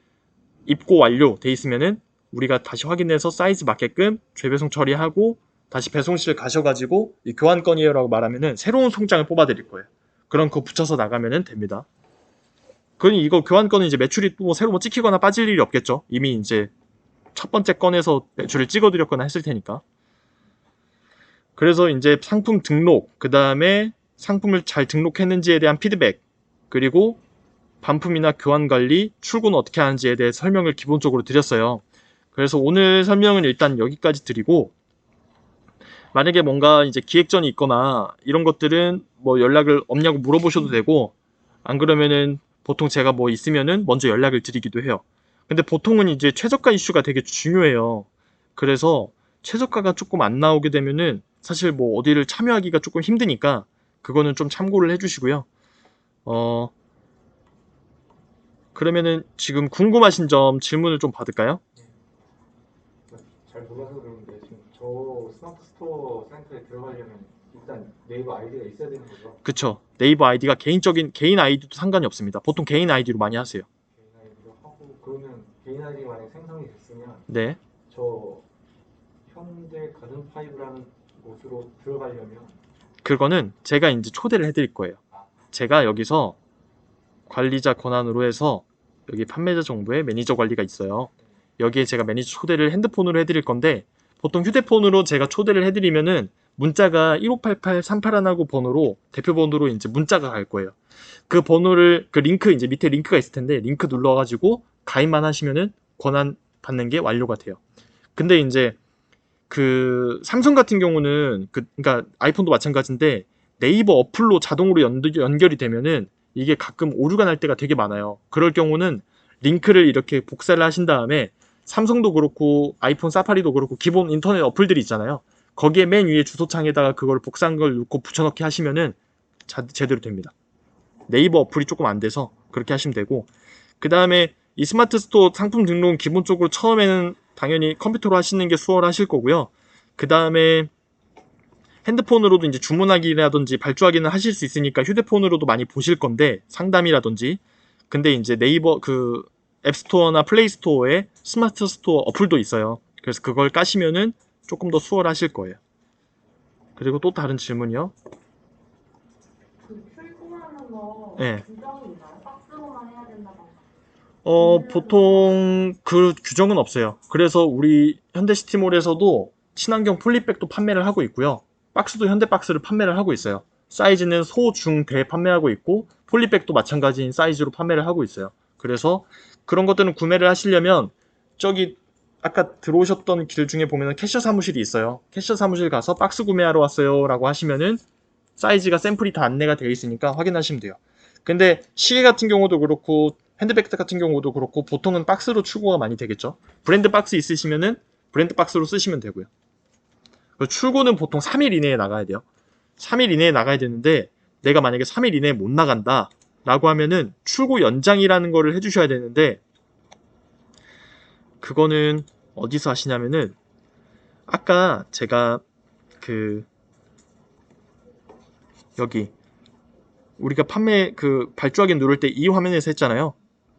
입고 완료 돼 있으면은 우리가 다시 확인해서 사이즈 맞게끔 재배송 처리하고 다시 배송실 가셔가지고 이 교환건이에요 라고 말하면은 새로운 송장을 뽑아 드릴 거예요. 그럼 그거 붙여서 나가면은 됩니다. 그러니 이거 교환건은 이제 매출이 또 새로 뭐 찍히거나 빠질 일이 없겠죠. 이미 이제 첫 번째 건에서 매출을 찍어드렸거나 했을 테니까. 그래서 이제 상품 등록, 그 다음에 상품을 잘 등록했는지에 대한 피드백, 그리고 반품이나 교환 관리, 출고는 어떻게 하는지에 대해 설명을 기본적으로 드렸어요. 그래서 오늘 설명은 일단 여기까지 드리고, 만약에 뭔가 이제 기획전이 있거나 이런 것들은 뭐 연락을 없냐고 물어보셔도 되고, 안 그러면은 보통 제가 뭐 있으면은 먼저 연락을 드리기도 해요. 근데 보통은 이제 최저가 이슈가 되게 중요해요. 그래서 최저가가 조금 안 나오게 되면은 사실 뭐 어디를 참여하기가 조금 힘드니까 그거는 좀 참고를 해주시고요. 그러면은 지금 궁금하신 점 질문을 좀 받을까요? 잘 몰라서 그러는데 지금 저 스마트 스토어 센터에 들어가려면 일단 네이버 아이디가 있어야 되는 거죠? 그쵸. 네이버 아이디가 개인 아이디도 상관이 없습니다. 보통 개인 아이디로 많이 하세요. 개인 아이디로 하고 그러면 개인 아이디 만약 생성이 됐으면 네. 저 현대 가든 파이브라는 곳으로 들어가려면 그거는 제가 이제 초대를 해드릴 거예요. 제가 여기서 관리자 권한으로 해서 여기 판매자 정보에 매니저 관리가 있어요. 여기에 제가 매니저 초대를 핸드폰으로 해드릴 건데 보통 휴대폰으로 제가 초대를 해드리면은 문자가 1588-381하고 번호로 대표 번호로 이제 문자가 갈 거예요. 그 번호를 그 링크 이제 밑에 링크가 있을 텐데 링크 눌러가지고 가입만 하시면은 권한 받는 게 완료가 돼요. 근데 이제 그 삼성 같은 경우는 그러니까 아이폰도 마찬가지인데 네이버 어플로 자동으로 연결이 되면은 이게 가끔 오류가 날 때가 되게 많아요. 그럴 경우는 링크를 이렇게 복사를 하신 다음에 삼성도 그렇고 아이폰 사파리도 그렇고 기본 인터넷 어플들이 있잖아요. 거기에 맨 위에 주소창에다가 그걸 복사한 걸 넣고 붙여넣기 하시면은 제대로 됩니다. 네이버 어플이 조금 안 돼서 그렇게 하시면 되고, 그 다음에 이 스마트 스토어 상품 등록은 기본적으로 처음에는 당연히 컴퓨터로 하시는 게 수월하실 거고요. 그 다음에 핸드폰으로도 이제 주문하기라든지 발주하기는 하실 수 있으니까 휴대폰으로도 많이 보실 건데 상담이라든지. 근데 이제 네이버 그 앱스토어나 플레이스토어에 스마트 스토어 어플도 있어요. 그래서 그걸 까시면은 조금 더 수월하실 거예요. 그리고 또 다른 질문이요. 그 출고하는 거 네. 규정이 있나요? 박스로만 해야 된다던가. 보통 그 규정은 없어요. 그래서 우리 현대시티몰에서도 친환경 폴리백도 판매를 하고 있고요. 박스도 현대박스를 판매를 하고 있어요. 사이즈는 소, 중, 대 판매하고 있고 폴리백도 마찬가지인 사이즈로 판매를 하고 있어요. 그래서 그런 것들은 구매를 하시려면 저기 아까 들어오셨던 길 중에 보면 캐셔 사무실이 있어요. 캐셔 사무실 가서 박스 구매하러 왔어요 라고 하시면은 사이즈가 샘플이 다 안내가 되어 있으니까 확인하시면 돼요. 근데 시계 같은 경우도 그렇고 핸드백 같은 경우도 그렇고 보통은 박스로 출고가 많이 되겠죠. 브랜드 박스 있으시면은 브랜드 박스로 쓰시면 되고요. 출고는 보통 3일 이내에 나가야 돼요. 3일 이내에 나가야 되는데 내가 만약에 3일 이내에 못 나간다 라고 하면은 출고 연장이라는 거를 해주셔야 되는데 그거는 어디서 하시냐면은 아까 제가 그 여기 우리가 판매 그 발주하기 누를 때 이 화면에서 했잖아요.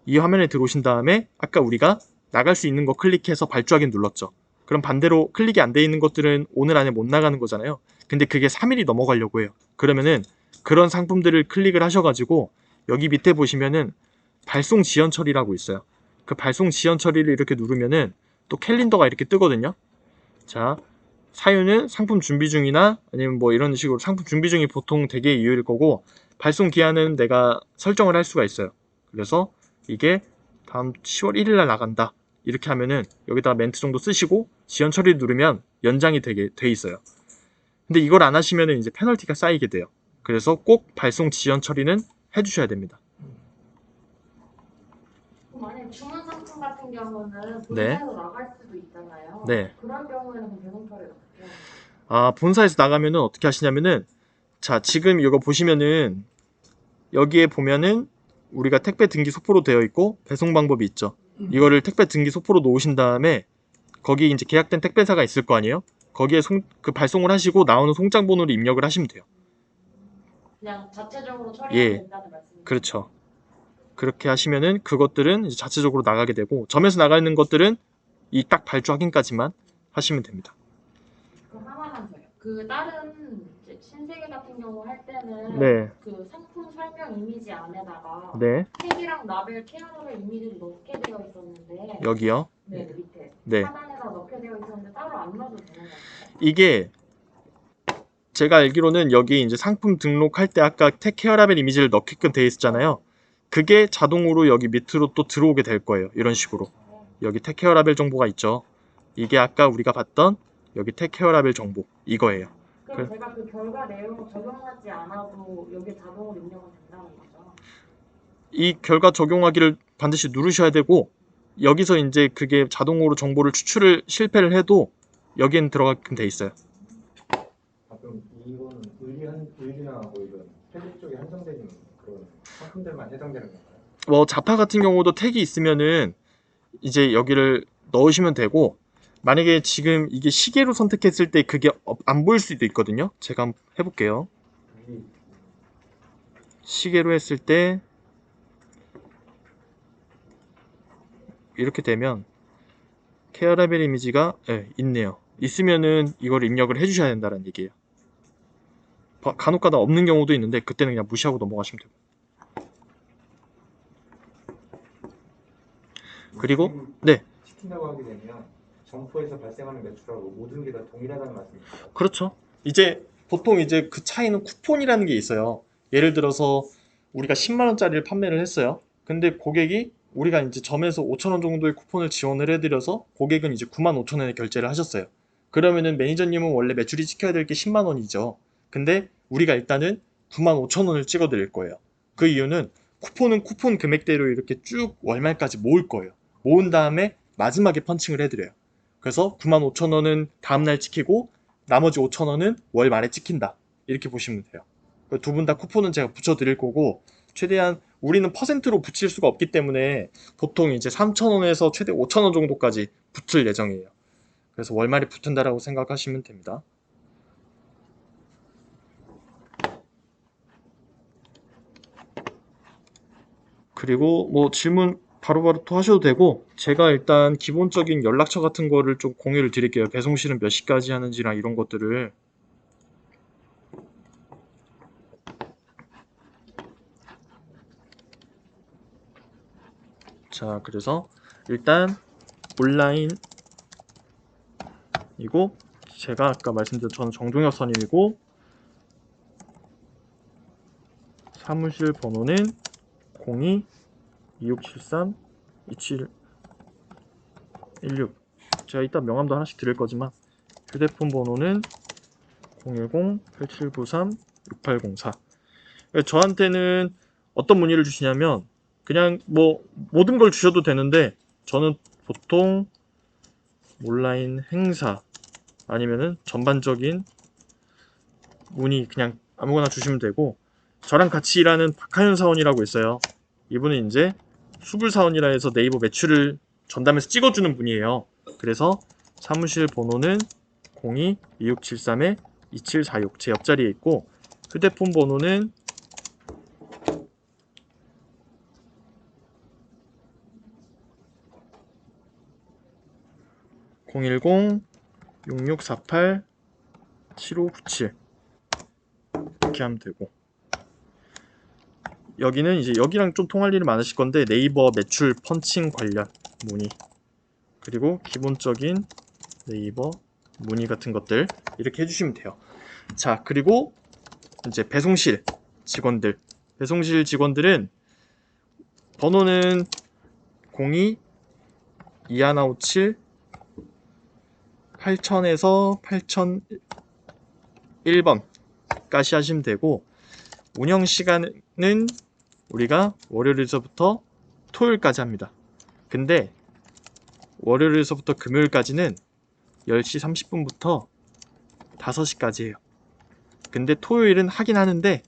이 화면에 들어오신 다음에 아까 우리가 나갈 수 있는 거 클릭해서 발주하기 눌렀죠. 그럼 반대로 클릭이 안 돼 있는 것들은 오늘 안에 못 나가는 거잖아요. 근데 그게 3일이 넘어가려고 해요. 그러면은 그런 상품들을 클릭을 하셔가지고 여기 밑에 보시면은 발송 지연 처리라고 있어요. 그 발송 지연 처리를 이렇게 누르면은 또 캘린더가 이렇게 뜨거든요. 자, 사유는 상품 준비 중이나 아니면 뭐 이런 식으로 상품 준비 중이 보통 대개 이유일 거고 발송 기한은 내가 설정을 할 수가 있어요. 그래서 이게 다음 10월 1일 날 나간다. 이렇게 하면은 여기다가 멘트 정도 쓰시고 지연 처리 누르면 연장이 되게 돼 있어요. 근데 이걸 안 하시면은 이제 페널티가 쌓이게 돼요. 그래서 꼭 발송 지연 처리는 해주셔야 됩니다. 그럼 만약에 주문 상품 같은 경우는 네. 본사에서 나갈 수도 있잖아요. 네. 그럴 경우에는 그럼 배송 처리를 어떻게 해요? 본사에서 나가면은 어떻게 하시냐면은 자, 지금 이거 보시면은 여기에 보면은 우리가 택배 등기 소포로 되어 있고 배송 방법이 있죠. 이거를 택배 등기 소포로 놓으신 다음에 거기 이제 계약된 택배사가 있을 거 아니에요? 거기에 그 발송을 하시고 나오는 송장 번호를 입력을 하시면 돼요. 그냥 자체적으로 처리하면 예. 된다는 말씀이죠? 그렇죠. 그렇게 하시면은 그것들은 이제 자체적으로 나가게 되고 점에서 나가는 것들은 이 딱 발주 확인까지만 하시면 됩니다. 그럼 하나만 더요. 그 다른 이제 신세계 같은 경우 할 때는 네. 그 상품 설명 이미지 안에다가 네. 택이랑 라벨, 케어라벨 이미지를 넣게 되어 있었는데 여기요. 네, 밑에 네. 하단에다 넣게 되어 있었는데 따로 안 넣어도 되는 건가요? 이게 제가 알기로는 여기 이제 상품 등록할 때 아까 택 케어라벨 이미지를 넣게끔 되어 있었잖아요. 그게 자동으로 여기 밑으로 또 들어오게 될 거예요. 이런 식으로. 여기 택 케어라벨 정보가 있죠. 이게 아까 우리가 봤던 여기 택 케어라벨 정보 이거예요. 그럼 제가 그 결과 내용을 적용하지 않아도 여기 자동으로 입력은 된다는 거죠? 이 결과 적용하기를 반드시 누르셔야 되고 여기서 이제 그게 자동으로 정보를 추출을 실패를 해도 여기엔 들어가게끔 돼 있어요. 그럼 이거는 의류나 뭐 이런 패드 쪽에 한정되는 그런 상품들만 해당되는 건가요? 뭐 자파 같은 경우도 택이 있으면은 이제 여기를 넣으시면 되고 만약에 지금 이게 시계로 선택했을 때 그게 안 보일 수도 있거든요. 제가 한번 해볼게요. 시계로 했을 때 이렇게 되면 케어라벨 이미지가 있네요. 있으면은 이걸 입력을 해주셔야 된다는 얘기예요. 간혹가다 없는 경우도 있는데 그때는 그냥 무시하고 넘어가시면 돼요. 그리고 네. 시킨다고 하게 되면 점포에서 발생하는 매출하고 모든 게 다 동일하다는 말씀이시죠? 그렇죠. 이제 보통 이제 그 차이는 쿠폰이라는 게 있어요. 예를 들어서 우리가 10만 원짜리를 판매를 했어요. 근데 고객이 우리가 이제 점에서 5천 원 정도의 쿠폰을 지원을 해드려서 고객은 이제 9만 5천 원에 결제를 하셨어요. 그러면은 매니저님은 원래 매출이 찍혀야 될 게 10만 원이죠. 근데 우리가 일단은 9만 5천 원을 찍어 드릴 거예요. 그 이유는 쿠폰은 쿠폰 금액대로 이렇게 쭉 월말까지 모을 거예요. 모은 다음에 마지막에 펀칭을 해드려요. 그래서 9만 5천 원은 다음날 찍히고 나머지 5천 원은 월 말에 찍힌다. 이렇게 보시면 돼요. 두 분 다 쿠폰은 제가 붙여드릴 거고 최대한 우리는 퍼센트로 붙일 수가 없기 때문에 보통 이제 3천 원에서 최대 5천 원 정도까지 붙을 예정이에요. 그래서 월말에 붙은다라고 생각하시면 됩니다. 그리고 뭐 질문 바로바로 또 하셔도 되고, 제가 일단 기본적인 연락처 같은 거를 좀 공유를 드릴게요. 배송실은 몇 시까지 하는지랑 이런 것들을. 자, 그래서 일단 온라인이고, 제가 아까 말씀드린 저는 정종혁 선임이고, 사무실 번호는 02-2673-2716. 제가 이따 명함도 하나씩 드릴 거지만, 휴대폰 번호는 010-8793-6804. 저한테는 어떤 문의를 주시냐면, 그냥 뭐 모든 걸 주셔도 되는데, 저는 보통 온라인 행사 아니면은 전반적인 문의 그냥 아무거나 주시면 되고, 저랑 같이 일하는 박하윤 사원이라고 있어요. 이분은 이제 수불 사원이라 해서 네이버 매출을 전담해서 찍어주는 분이에요. 그래서 사무실 번호는 02-2673-2746 제 옆자리에 있고, 휴대폰 번호는 010-6648-7597 이렇게 하면 되고, 여기는 이제 여기랑 좀 통할 일이 많으실 건데 네이버 매출 펀칭 관련 문의, 그리고 기본적인 네이버 문의 같은 것들 이렇게 해주시면 돼요. 자, 그리고 이제 배송실 직원들은 번호는 02-2157 8000에서 8001번까지 하시면 되고, 운영 시간은 우리가 월요일에서부터 토요일까지 합니다. 근데 월요일에서부터 금요일까지는 10시 30분부터 5시까지 해요. 근데 토요일은 하긴 하는데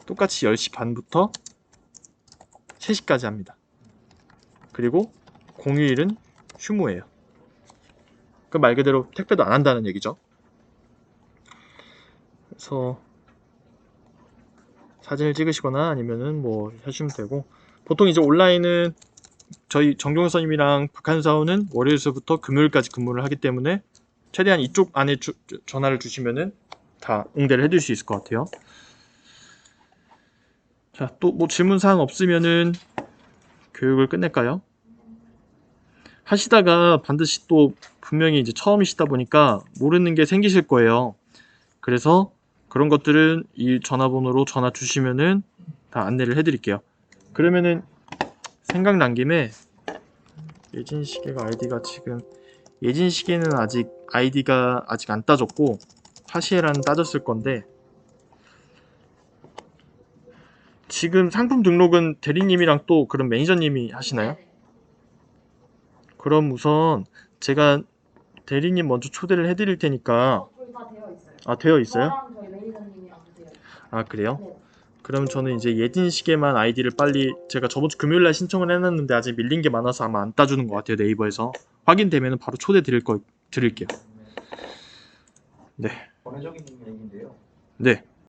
똑같이 10시 반부터 3시까지 합니다. 그리고 공휴일은 휴무예요. 그 말 그대로 택배도 안 한다는 얘기죠. 그래서 사진을 찍으시거나 아니면은 뭐 하시면 되고, 보통 이제 온라인은 저희 정종현 선임이랑 박한 사원은 월요일서부터 금요일까지 근무를 하기 때문에 최대한 이쪽 안에 전화를 주시면은 다 응대를 해드릴 수 있을 것 같아요. 자, 또 뭐 질문 사항 없으면은 교육을 끝낼까요? 하시다가 반드시 또 분명히 이제 처음이시다 보니까 모르는 게 생기실 거예요. 그래서 그런 것들은 이 전화번호로 전화 주시면은 다 안내를 해드릴게요. 그러면은 생각난 김에 예진시계가 아이디가 지금, 예진시계는 아직 아이디가 아직 안 따졌고 하시에라는 따졌을 건데, 지금 상품 등록은 대리님이랑 또 그럼 매니저님이 하시나요? 네네. 그럼 우선 제가 대리님 먼저 초대를 해드릴 테니까. 거의 다 되어 있어요. 아, 되어 있어요? 저랑 저희 매니저님이랑 되어 있어요. 아, 그래요? 네. 그럼 저는 이제 예진시계만 아이디를 빨리, 제가 저번 주 금요일날 신청을 해놨는데 아직 밀린 게 많아서 아마 안 따주는 것 같아요. 네이버에서 확인되면 바로 초대 드릴게요. 네. 전회적인 얘기인데요. 네.